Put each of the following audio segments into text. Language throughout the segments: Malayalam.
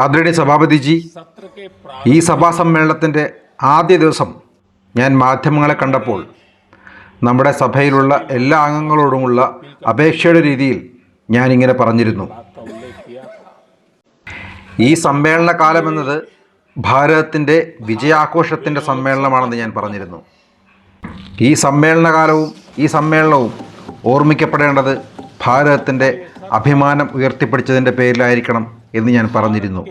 ആദരണീയ സഭാപതിജി, ഈ സഭാ സമ്മേളനത്തിൻ്റെ ആദ്യ ദിവസം ഞാൻ മാധ്യമങ്ങളെ കണ്ടപ്പോൾ നമ്മുടെ സഭയിലുള്ള എല്ലാ അംഗങ്ങളോടുമുള്ള അപേക്ഷയുടെ രീതിയിൽ ഞാനിങ്ങനെ പറഞ്ഞിരുന്നു. ഈ സമ്മേളന കാലമെന്നത് ഭാരതത്തിൻ്റെ വിജയാഘോഷത്തിൻ്റെ സമ്മേളനമാണെന്ന് ഞാൻ പറഞ്ഞിരുന്നു. ഈ സമ്മേളനകാലവും ഈ സമ്മേളനവും ഓർമ്മിക്കപ്പെടേണ്ടത് ഭാരതത്തിൻ്റെ അഭിമാനം ഉയർത്തിപ്പിടിച്ചതിൻ്റെ പേരിലായിരിക്കണം എന്ന് ഞാൻ പറഞ്ഞിരുന്നു.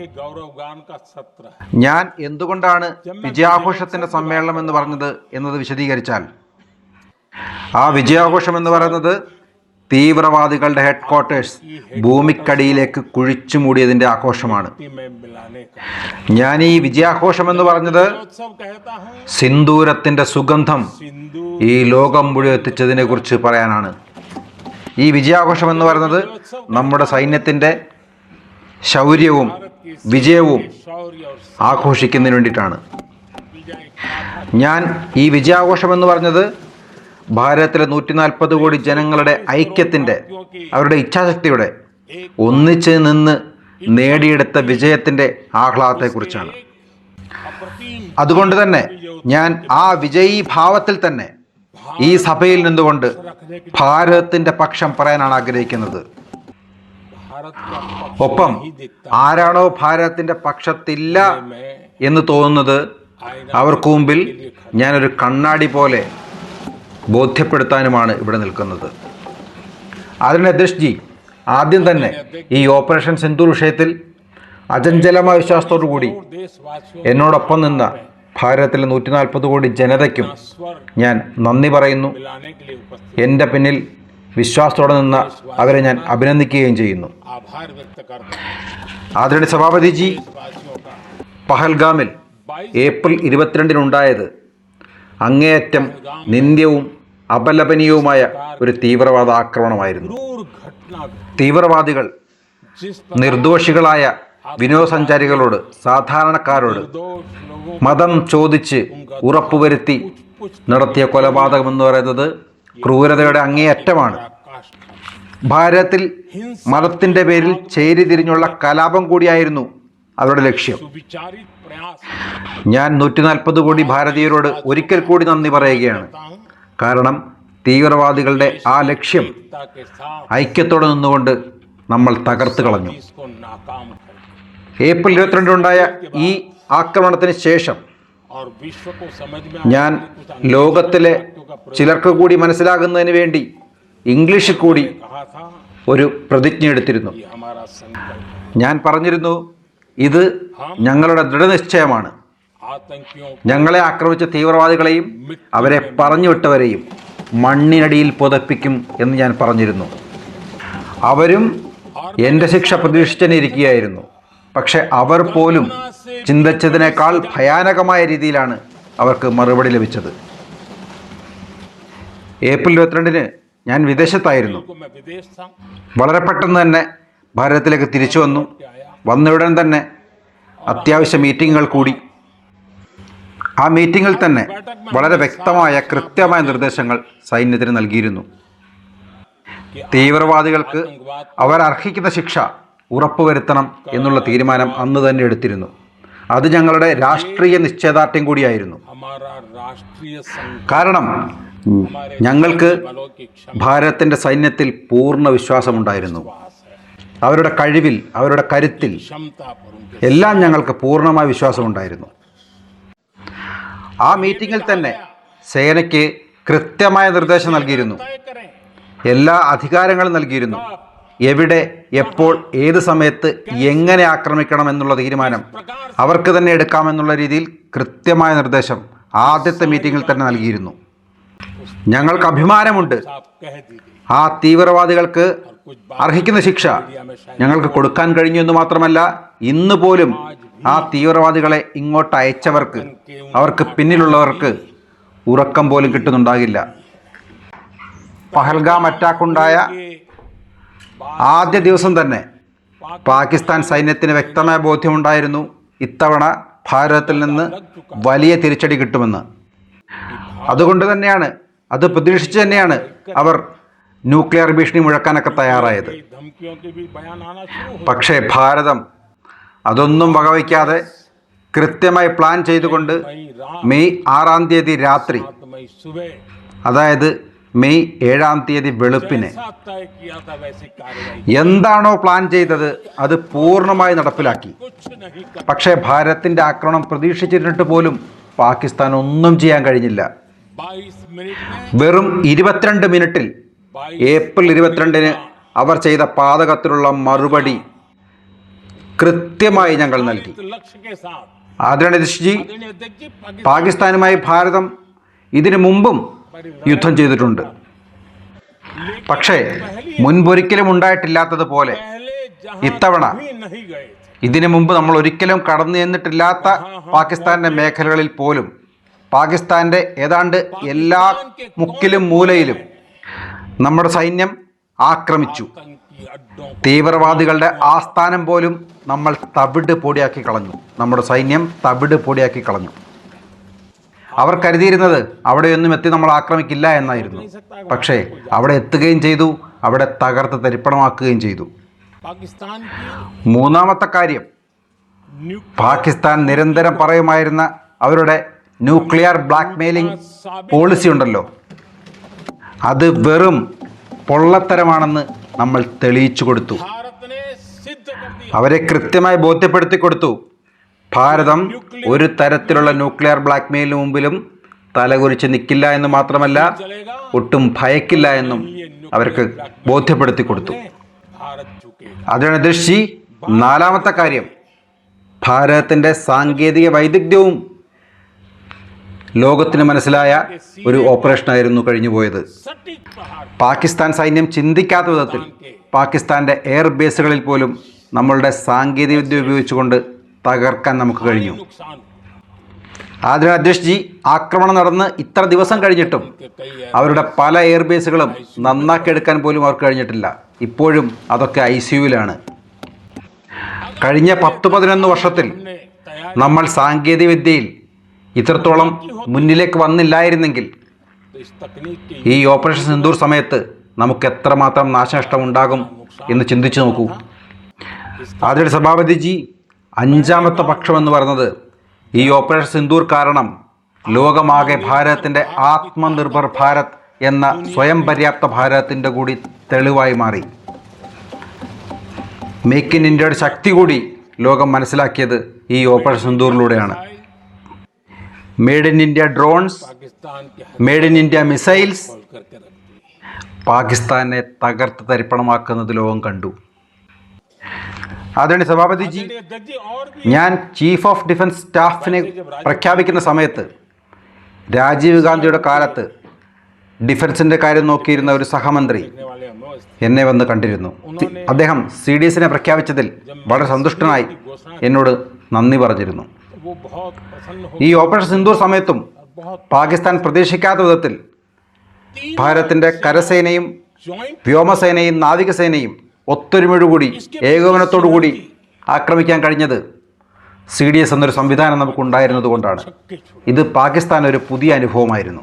ഞാൻ എന്തുകൊണ്ടാണ് വിജയാഘോഷത്തിൻ്റെ സമ്മേളനം എന്ന് പറഞ്ഞത് എന്നത് വിശദീകരിച്ചാൽ, ആ വിജയാഘോഷം എന്ന് പറയുന്നത് തീവ്രവാദികളുടെ ഹെഡ് ക്വാർട്ടേഴ്സ് ഭൂമിക്കടിയിലേക്ക് കുഴിച്ചു മൂടിയതിൻ്റെ ആഘോഷമാണ്. ഞാൻ ഈ വിജയാഘോഷം എന്ന് പറഞ്ഞത് സിന്ദൂരത്തിൻ്റെ സുഗന്ധം ഈ ലോകം മുഴുവൻ എത്തിച്ചതിനെ കുറിച്ച് പറയാനാണ്. ഈ വിജയാഘോഷം എന്ന് പറയുന്നത് നമ്മുടെ സൈന്യത്തിൻ്റെ ശൗര്യവും വിജയവും ആഘോഷിക്കുന്നതിന് വേണ്ടിയിട്ടാണ്. ഞാൻ ഈ വിജയാഘോഷം എന്ന് പറഞ്ഞത് ഭാരതത്തിലെ 140 കോടി ജനങ്ങളുടെ ഐക്യത്തിൻ്റെ, അവരുടെ ഇച്ഛാശക്തിയുടെ, ഒന്നിച്ച് നിന്ന് നേടിയെടുത്ത വിജയത്തിൻ്റെ ആഹ്ലാദത്തെക്കുറിച്ചാണ്. അതുകൊണ്ട് തന്നെ ഞാൻ ആ വിജയീ ഭാവത്തിൽ തന്നെ ഈ സഭയിൽ നിന്നുകൊണ്ട് ഭാരതത്തിൻ്റെ പക്ഷം പറയാനാണ് ആഗ്രഹിക്കുന്നത്. ഒപ്പം ആരാണോ ഭാരതത്തിൻ്റെ പക്ഷത്തില്ല എന്ന് തോന്നുന്നത് അവർക്ക് മുമ്പിൽ ഞാനൊരു കണ്ണാടി പോലെ ബോധ്യപ്പെടുത്താനുമാണ് ഇവിടെ നിൽക്കുന്നത്. അതിന് അധ്യക്ഷ് ജി, ആദ്യം തന്നെ ഈ ഓപ്പറേഷൻ സിന്ദൂർ വിഷയത്തിൽ അചഞ്ചലമായ വിശ്വാസത്തോടു കൂടി എന്നോടൊപ്പം നിന്ന ഭാരതത്തിലെ 140 കോടി ജനതയ്ക്കും ഞാൻ നന്ദി പറയുന്നു. എൻ്റെ പിന്നിൽ വിശ്വാസത്തോടെ നിന്ന അവരെ ഞാൻ അഭിനന്ദിക്കുകയും ചെയ്യുന്നു. ആദരണീയ സഭാപതിജി, പഹൽഗാമിൽ ഏപ്രിൽ 22 അങ്ങേയറ്റം നിന്ദ്യവും അപലപനീയവുമായ ഒരു തീവ്രവാദ ആക്രമണമായിരുന്നു. തീവ്രവാദികൾ നിർദോഷികളായ വിനോദസഞ്ചാരികളോട്, സാധാരണക്കാരോട് മതം ചോദിച്ച് ഉറപ്പുവരുത്തി നടത്തിയ കൊലപാതകം എന്ന് പറയുന്നത് ക്രൂരതയുടെ അങ്ങേയറ്റമാണ്. ഭാരതത്തിൽ മതത്തിൻ്റെ പേരിൽ ചേരിതിരിഞ്ഞുള്ള കലാപം കൂടിയായിരുന്നു അവരുടെ ലക്ഷ്യം. ഞാൻ 140 കോടി ഭാരതീയരോട് ഒരിക്കൽ കൂടി നന്ദി പറയുകയാണ്. കാരണം തീവ്രവാദികളുടെ ആ ലക്ഷ്യം ഐക്യത്തോടെ നിന്നുകൊണ്ട് നമ്മൾ തകർത്ത് കളഞ്ഞു. ഏപ്രിൽ 22 ഈ ആക്രമണത്തിന് ശേഷം ഞാൻ ലോകത്തിലെ ചിലർക്ക് കൂടി മനസ്സിലാകുന്നതിന് വേണ്ടി ഇംഗ്ലീഷിൽ കൂടി ഒരു പ്രതിജ്ഞ എടുത്തിരുന്നു. ഞാൻ പറഞ്ഞിരുന്നു, ഇത് ഞങ്ങളുടെ ദൃഢനിശ്ചയമാണ്. ഞങ്ങളെ ആക്രമിച്ച തീവ്രവാദികളെയും അവരെ പറഞ്ഞുവിട്ടവരെയും മണ്ണിനടിയിൽ പുതപ്പിക്കും എന്ന് ഞാൻ പറഞ്ഞിരുന്നു. അവരും എൻ്റെ ശിക്ഷ പ്രതീക്ഷിച്ചിരിക്കുകയായിരുന്നു. പക്ഷെ അവർ പോലും ചിന്തിച്ചതിനേക്കാൾ ഭയാനകമായ രീതിയിലാണ് അവർക്ക് മറുപടി ലഭിച്ചത്. ഏപ്രിൽ 22 ഞാൻ വിദേശത്തായിരുന്നു. വളരെ പെട്ടെന്ന് തന്നെ ഭാരതത്തിലേക്ക് തിരിച്ചു വന്നു. വന്നയുടൻ തന്നെ അത്യാവശ്യ മീറ്റിങ്ങുകൾ കൂടി. ആ മീറ്റിങ്ങിൽ തന്നെ വളരെ വ്യക്തമായ കൃത്യമായ നിർദ്ദേശങ്ങൾ സൈന്യത്തിന് നൽകിയിരുന്നു. തീവ്രവാദികൾക്ക് അവർ അർഹിക്കുന്ന ശിക്ഷ ഉറപ്പുവരുത്തണം എന്നുള്ള തീരുമാനം അന്ന് തന്നെ എടുത്തിരുന്നു. അത് ഞങ്ങളുടെ രാഷ്ട്രീയ നിശ്ചയദാർഢ്യം കൂടിയായിരുന്നു. കാരണം ഞങ്ങൾക്ക് ഭാരതത്തിൻ്റെ സൈന്യത്തിൽ പൂർണ്ണ വിശ്വാസമുണ്ടായിരുന്നു. അവരുടെ കഴിവിൽ, അവരുടെ കരുത്തിൽ എല്ലാം ഞങ്ങൾക്ക് പൂർണ്ണമായ വിശ്വാസമുണ്ടായിരുന്നു. ആ മീറ്റിങ്ങിൽ തന്നെ സേനയ്ക്ക് കൃത്യമായ നിർദ്ദേശം നൽകിയിരുന്നു. എല്ലാ അധികാരങ്ങളും നൽകിയിരുന്നു. എവിടെ, എപ്പോൾ, ഏത് സമയത്ത് എങ്ങനെ ആക്രമിക്കണം എന്നുള്ള തീരുമാനം അവർക്ക് തന്നെ എടുക്കാമെന്നുള്ള രീതിയിൽ കൃത്യമായ നിർദ്ദേശം ആദ്യത്തെ മീറ്റിങ്ങിൽ തന്നെ നൽകിയിരുന്നു. ഞങ്ങൾക്ക് അഭിമാനമുണ്ട്. ആ തീവ്രവാദികൾക്ക് അർഹിക്കുന്ന ശിക്ഷ ഞങ്ങൾക്ക് കൊടുക്കാൻ കഴിഞ്ഞു എന്ന് മാത്രമല്ല, ഇന്ന് പോലും ആ തീവ്രവാദികളെ ഇങ്ങോട്ട് അയച്ചവർക്ക്, അവർക്ക് പിന്നിലുള്ളവർക്ക് ഉറക്കം പോലും കിട്ടുന്നുണ്ടാകില്ല. പഹൽഗാം അറ്റാക്കുണ്ടായ ആദ്യ ദിവസം തന്നെ പാകിസ്ഥാൻ സൈന്യത്തിന് വ്യക്തമായ ബോധ്യമുണ്ടായിരുന്നു ഇത്തവണ ഭാരതത്തിൽ നിന്ന് വലിയ തിരിച്ചടി കിട്ടുമെന്ന്. അതുകൊണ്ട് തന്നെയാണ്, അത് പ്രതീക്ഷിച്ച് തന്നെയാണ് അവർ ന്യൂക്ലിയർ ഭീഷണി മുഴക്കാനൊക്കെ തയ്യാറായത്. പക്ഷേ ഭാരതം അതൊന്നും വകവയ്ക്കാതെ കൃത്യമായി പ്ലാൻ ചെയ്തുകൊണ്ട് മെയ് 6-ാം തീയതി രാത്രി, അതായത് മെയ് 7-ാം തീയതി വെളുപ്പിനെ എന്താണോ പ്ലാൻ ചെയ്തത് അത് പൂർണ്ണമായി നടപ്പിലാക്കി. പക്ഷേ ഭാരതത്തിൻ്റെ ആക്രമണം പ്രതീക്ഷിച്ചിട്ട് പോലും പാകിസ്ഥാൻ ഒന്നും ചെയ്യാൻ കഴിഞ്ഞില്ല. വെറും 22 മിനിറ്റിൽ ഏപ്രിൽ 22-ന് അവർ ചെയ്ത പാതകത്തിലുള്ള മറുപടി കൃത്യമായി ഞങ്ങൾ നൽകി. ആദരണീയജി, പാകിസ്ഥാനുമായി ഭാരതം ഇതിനു മുമ്പും യുദ്ധം ചെയ്തിട്ടുണ്ട്. പക്ഷേ മുൻപൊരിക്കലും ഉണ്ടായിട്ടില്ലാത്തതുപോലെ ഇത്തവണ ഇതിനു മുമ്പ് നമ്മൾ ഒരിക്കലും കടന്നു ചെന്നിട്ടില്ലാത്ത പാകിസ്ഥാന്റെ മേഖലകളിൽ പോലും പാകിസ്ഥാന്റെ ഏതാണ്ട് എല്ലാ മുക്കിലും മൂലയിലും നമ്മുടെ സൈന്യം ആക്രമിച്ചു. തീവ്രവാദികളുടെ ആസ്ഥാനം പോലും നമ്മൾ തവിട് പൊടിയാക്കി കളഞ്ഞു. നമ്മുടെ സൈന്യം തവിട് പൊടിയാക്കി കളഞ്ഞു. അവർ കരുതിയിരുന്നത് അവിടെയൊന്നും എത്തി നമ്മൾ ആക്രമിക്കില്ല എന്നായിരുന്നു. പക്ഷേ അവിടെ എത്തുകയും ചെയ്തു, അവിടെ തകർത്ത് തരിപ്പണമാക്കുകയും ചെയ്തു. മൂന്നാമത്തെ കാര്യം, പാകിസ്ഥാൻ നിരന്തരം പറയുമായിരുന്ന അവരുടെ ന്യൂക്ലിയർ ബ്ലാക്ക് മെയിലിംഗ് പോളിസി ഉണ്ടല്ലോ, അത് വെറും പൊള്ളത്തരമാണെന്ന് നമ്മൾ തെളിയിച്ചു കൊടുത്തു. അവരെ കൃത്യമായി ബോധ്യപ്പെടുത്തി കൊടുത്തു. ഭാരതം ഒരു തരത്തിലുള്ള ന്യൂക്ലിയർ ബ്ലാക്ക് മെയിലിന് മുമ്പിലും തലകുരിച്ച് നിൽക്കില്ല എന്ന് മാത്രമല്ല, ഒട്ടും ഭയക്കില്ല എന്നും അവർക്ക് ബോധ്യപ്പെടുത്തി കൊടുത്തു. അതിനാണ് ദൃഷ്ടി. നാലാമത്തെ കാര്യം, ഭാരതത്തിൻ്റെ സാങ്കേതിക വൈദഗ്ധ്യവും ലോകത്തിന് മനസ്സിലായ ഒരു ഓപ്പറേഷനായിരുന്നു കഴിഞ്ഞുപോയത്. പാകിസ്ഥാൻ സൈന്യം ചിന്തിക്കാത്ത വിധത്തിൽ പാകിസ്ഥാൻ്റെ എയർ ബേസുകളിൽ പോലും നമ്മളുടെ സാങ്കേതികവിദ്യ ഉപയോഗിച്ചുകൊണ്ട് തകർക്കാൻ നമുക്ക് കഴിഞ്ഞു. ആദരണീയ അധ്യക്ഷജി, ആക്രമണം നടന്ന് ഇത്ര ദിവസം കഴിഞ്ഞിട്ടും അവരുടെ പല എയർബേസുകളും നന്നാക്കിയെടുക്കാൻ പോലും അവർക്ക് കഴിഞ്ഞിട്ടില്ല. ഇപ്പോഴും അതൊക്കെ ICUവിലാണ്. കഴിഞ്ഞ 10-11 വർഷത്തിൽ നമ്മൾ സാങ്കേതികവിദ്യയിൽ ഇത്രത്തോളം മുന്നിലേക്ക് വന്നില്ലായിരുന്നെങ്കിൽ ഈ ഓപ്പറേഷൻ സിന്ദൂർ സമയത്ത് നമുക്ക് എത്രമാത്രം നാശനഷ്ടം ഉണ്ടാകും എന്ന് ചിന്തിച്ചു നോക്കൂ. ആദ്യ സഭാപതിജി, 5-ാമത്തെ പക്ഷമെന്ന് പറയുന്നത് ഈ ഓപ്പറേഷൻ സിന്ദൂർ കാരണം ലോകമാകെ ഭാരതത്തിൻ്റെ ആത്മനിർഭർ ഭാരത് എന്ന സ്വയം പര്യാപ്ത ഭാരതത്തിൻ്റെ കൂടി തെളിവായി മാറി. മേക്ക് ഇൻ ഇന്ത്യയുടെ ശക്തി കൂടി ലോകം മനസ്സിലാക്കിയത് ഈ ഓപ്പറേഷൻ സിന്ദൂറിലൂടെയാണ്. Made in India drones, made in India missiles പാകിസ്ഥാനെ തകർത്ത് തരിപ്പണമാക്കുന്നത് ലോകം കണ്ടു. ആദരണീയ സഭാപതിജി, ഞാൻ ചീഫ് ഓഫ് ഡിഫൻസ് സ്റ്റാഫിനെ പ്രഖ്യാപിക്കുന്ന സമയത്ത് രാജീവ് ഗാന്ധിയുടെ കാലത്ത് ഡിഫൻസിൻ്റെ കാര്യം നോക്കിയിരുന്ന ഒരു സഹമന്ത്രി എന്നെ വന്ന് കണ്ടിരുന്നു. അദ്ദേഹം CDSനെ പ്രഖ്യാപിച്ചതിൽ വളരെ സന്തുഷ്ടനായി എന്നോട് നന്ദി പറഞ്ഞിരുന്നു. ഈ ഓപ്പറേഷൻ സിന്ദൂർ സമയത്തും പാകിസ്ഥാൻ പ്രതീക്ഷിക്കാത്ത വിധത്തിൽ ഭാരതത്തിൻ്റെ കരസേനയും വ്യോമസേനയും നാവികസേനയും ഒത്തൊരുമയോടുകൂടി ഏകോപനത്തോടുകൂടി ആക്രമിക്കാൻ കഴിഞ്ഞത് CDS എന്നൊരു സംവിധാനം നമുക്കുണ്ടായിരുന്നത് കൊണ്ടാണ്. ഇത് പാകിസ്ഥാൻ ഒരു പുതിയ അനുഭവമായിരുന്നു.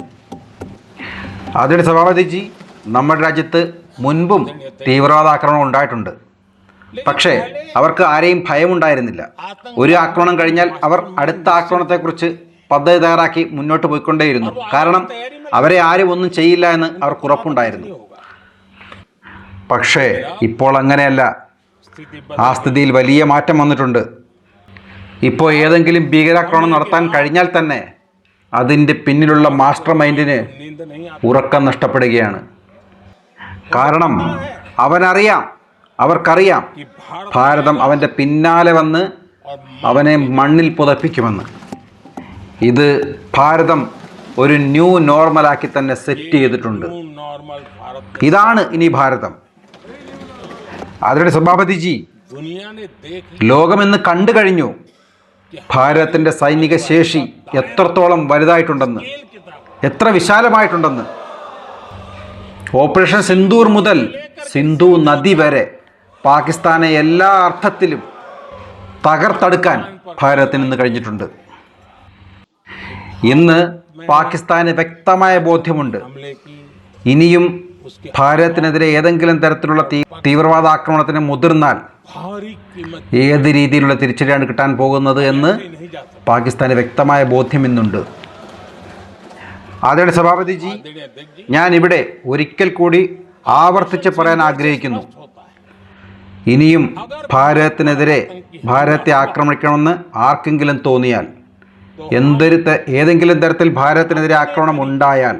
ആദരണീയ സഭാപതിജി, നമ്മുടെ രാജ്യത്ത് മുൻപും തീവ്രവാദ ആക്രമണം ഉണ്ടായിട്ടുണ്ട്. പക്ഷേ അവർക്ക് ആരെയും ഭയമുണ്ടായിരുന്നില്ല. ഒരു ആക്രമണം കഴിഞ്ഞാൽ അവർ അടുത്ത ആക്രമണത്തെക്കുറിച്ച് പദ്ധതി തയ്യാറാക്കി മുന്നോട്ട് പോയിക്കൊണ്ടേയിരുന്നു. കാരണം അവരെ ആരും ഒന്നും ചെയ്യില്ല എന്ന് അവർക്ക് ഉറപ്പുണ്ടായിരുന്നു. പക്ഷേ ഇപ്പോൾ അങ്ങനെയല്ല. ആ സ്ഥിതിയിൽ വലിയ മാറ്റം വന്നിട്ടുണ്ട്. ഇപ്പോൾ ഏതെങ്കിലും ഭീകരാക്രമണം നടത്താൻ കഴിഞ്ഞാൽ തന്നെ അതിൻ്റെ പിന്നിലുള്ള മാസ്റ്റർ മൈൻഡിന് ഉറക്കം നഷ്ടപ്പെടുകയാണ്. കാരണം അവർക്കറിയാം ഭാരതം അവൻ്റെ പിന്നാലെ വന്ന് അവനെ മണ്ണിൽ പുതപ്പിക്കുമെന്ന്. ഇത് ഭാരതം ഒരു ന്യൂ നോർമലാക്കി തന്നെ സെറ്റ് ചെയ്തിട്ടുണ്ട്. ഇതാണ് ഇനി ഭാരതം. ആദരണീയ സഭാപതിജി, ലോകമെന്ന് കണ്ടു കഴിഞ്ഞു ഭാരതത്തിൻ്റെ സൈനിക ശേഷി എത്രത്തോളം വലുതായിട്ടുണ്ടെന്ന്, എത്ര വിശാലമായിട്ടുണ്ടെന്ന്. ഓപ്പറേഷൻ സിന്ദൂർ മുതൽ സിന്ധു നദി വരെ പാകിസ്ഥാനെ എല്ലാ അർത്ഥത്തിലും തകർത്തെടുക്കാൻ ഭാരതത്തിന് ഇന്ന് കഴിഞ്ഞിട്ടുണ്ട്. ഇന്ന് പാകിസ്ഥാന് വ്യക്തമായ ബോധ്യമുണ്ട്, ഇനിയും ഭാരതത്തിനെതിരെ ഏതെങ്കിലും തരത്തിലുള്ള തീവ്രവാദ ആക്രമണത്തിന് മുതിർന്നാൽ भारी कीमत ഏത് രീതിയിലുള്ള തിരിച്ചടിയാണ് കിട്ടാൻ പോകുന്നത് എന്ന് नहीं जा सकता। പാകിസ്ഥാന് വ്യക്തമായ ബോധ്യം ഇന്നുണ്ട്. ആദരണീയ സഭാപതിജി, आदरणीय अध्यक्ष जी, ഞാൻ ഇവിടെ ഒരിക്കൽ കൂടി ആവർത്തിച്ച് പറയാൻ ആഗ്രഹിക്കുന്നു, होता है ഇനിയും ഭാരതത്തെ ആക്രമിക്കണമെന്ന് ആർക്കെങ്കിലും തോന്നിയാൽ, ഏതെങ്കിലും തരത്തിൽ ഭാരതത്തിനെതിരെ ആക്രമണം ഉണ്ടായാൽ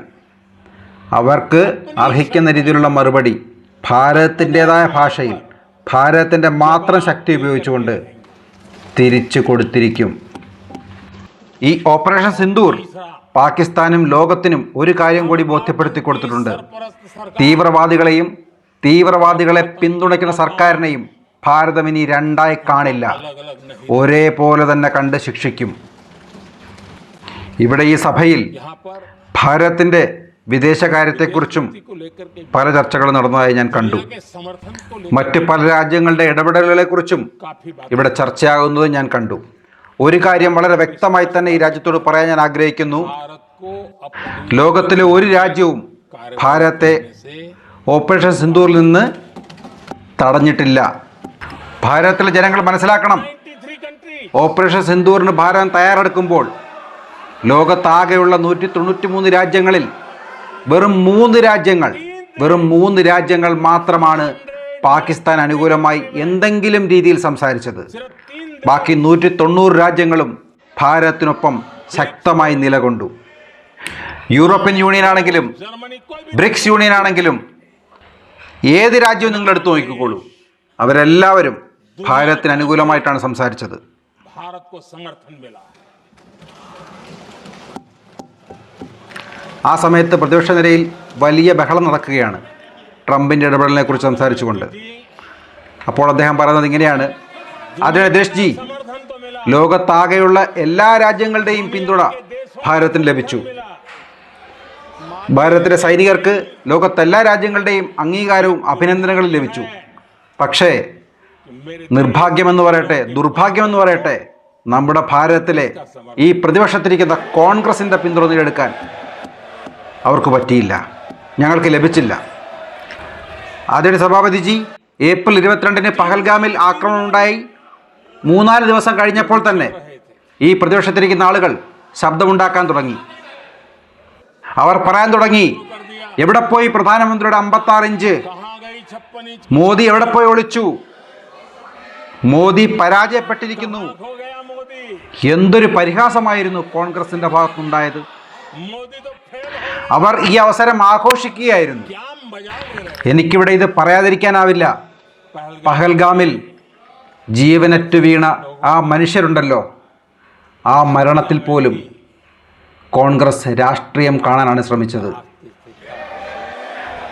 അവർക്ക് അർഹിക്കുന്ന രീതിയിലുള്ള മറുപടി ഭാരതത്തിൻ്റെതായ ഭാഷയിൽ ഭാരതത്തിൻ്റെ മാത്രം ശക്തി ഉപയോഗിച്ചുകൊണ്ട് തിരിച്ചു കൊടുത്തിരിക്കും. ഈ ഓപ്പറേഷൻ സിന്ദൂർ പാകിസ്ഥാനും ലോകത്തിനും ഒരു കാര്യം കൂടി ബോധ്യപ്പെടുത്തി കൊടുത്തിട്ടുണ്ട്. തീവ്രവാദികളെ പിന്തുണയ്ക്കുന്ന സർക്കാരിനെയും ഭാരതം ഇനി രണ്ടായി കാണില്ല, ഒരേപോലെ തന്നെ കണ്ട് ശിക്ഷിക്കും. ഇവിടെ ഈ സഭയിൽ ഭാരതത്തിൻ്റെ വിദേശകാര്യത്തെക്കുറിച്ചും പല ചർച്ചകൾ നടന്നതായി ഞാൻ കണ്ടു. മറ്റ് പല രാജ്യങ്ങളുടെ ഇടപെടലുകളെക്കുറിച്ചും ഇവിടെ ചർച്ചയാകുന്നത് ഞാൻ കണ്ടു. ഒരു കാര്യം വളരെ വ്യക്തമായി തന്നെ ഈ രാജ്യത്തോട് പറയാൻ ഞാൻ ആഗ്രഹിക്കുന്നു, ലോകത്തിലെ ഒരു രാജ്യവും ഭാരതത്തെ ഓപ്പറേഷൻ സിന്ദൂറിൽ നിന്ന് തടഞ്ഞിട്ടില്ല. ഭാരതത്തിലെ ജനങ്ങൾ മനസ്സിലാക്കണം, ഓപ്പറേഷൻ സിന്ദൂറിന് ഭാരതം തയ്യാറെടുക്കുമ്പോൾ ലോകത്താകെയുള്ള 193 രാജ്യങ്ങളിൽ വെറും 3 രാജ്യങ്ങൾ മാത്രമാണ് പാകിസ്ഥാൻ അനുകൂലമായി എന്തെങ്കിലും രീതിയിൽ സംസാരിച്ചത്. ബാക്കി 190 രാജ്യങ്ങളും ഭാരതത്തിനൊപ്പം ശക്തമായി നിലകൊണ്ടു. യൂറോപ്യൻ യൂണിയൻ ആണെങ്കിലും ബ്രിക്സ് യൂണിയൻ ആണെങ്കിലും ഏത് രാജ്യവും നിങ്ങൾ എടുത്തു നോക്കിക്കോളൂ, അവരെല്ലാവരും ഭാരതത്തിന് അനുകൂലമായിട്ടാണ് സംസാരിച്ചത്. ആ സമയത്ത് പ്രതിപക്ഷ നിരയിൽ വലിയ ബഹളം നടക്കുകയാണ് ട്രംപിൻ്റെ ഇടപെടലിനെ കുറിച്ച് സംസാരിച്ചുകൊണ്ട്. അപ്പോൾ അദ്ദേഹം പറയുന്നത് ഇങ്ങനെയാണ്, ആദരണീയ അധ്യക്ഷ് ജി, ലോകത്താകെയുള്ള എല്ലാ രാജ്യങ്ങളുടെയും പിന്തുണ ഭാരതത്തിന് ലഭിച്ചു. ഭാരതത്തിലെ സൈനികർക്ക് ലോകത്തെല്ലാ രാജ്യങ്ങളുടെയും അംഗീകാരവും അഭിനന്ദനങ്ങളും ലഭിച്ചു. പക്ഷേ ദുർഭാഗ്യമെന്ന് പറയട്ടെ, നമ്മുടെ ഭാരതത്തിലെ ഈ പ്രതിപക്ഷത്തിരിക്കുന്ന കോൺഗ്രസിൻ്റെ പിന്തുണ നേടിയെടുക്കാൻ അവർക്ക് പറ്റിയില്ല, ഞങ്ങൾക്ക് ലഭിച്ചില്ല. ആദരണീയ സഭാപതിജി, ഏപ്രിൽ 22-ന് പഹൽഗാമിൽ ആക്രമണം ഉണ്ടായി 3-4 ദിവസം കഴിഞ്ഞപ്പോൾ തന്നെ ഈ പ്രതിപക്ഷത്തിരിക്കുന്ന ആളുകൾ ശബ്ദമുണ്ടാക്കാൻ തുടങ്ങി. അവർ പറയാൻ തുടങ്ങി, എവിടെ പോയി പ്രധാനമന്ത്രിയുടെ 56 ഇഞ്ച്? മോദി എവിടെ പോയി ഒളിച്ചു? മോദി പരാജയപ്പെട്ടിരിക്കുന്നു. എന്തൊരു പരിഹാസമായിരുന്നു കോൺഗ്രസിന്റെ ഭാഗത്തുണ്ടായത്. അവർ ഈ അവസരം ആഘോഷിക്കുകയായിരുന്നു. എനിക്കിവിടെ ഇത് പറയാതിരിക്കാനാവില്ല. പഹൽഗാമിൽ ജീവനറ്റു വീണ ആ മനുഷ്യരുണ്ടല്ലോ, ആ മരണത്തിൽ പോലും കോൺഗ്രസ് രാഷ്ട്രീയം കാണാനാണ് ശ്രമിച്ചത്.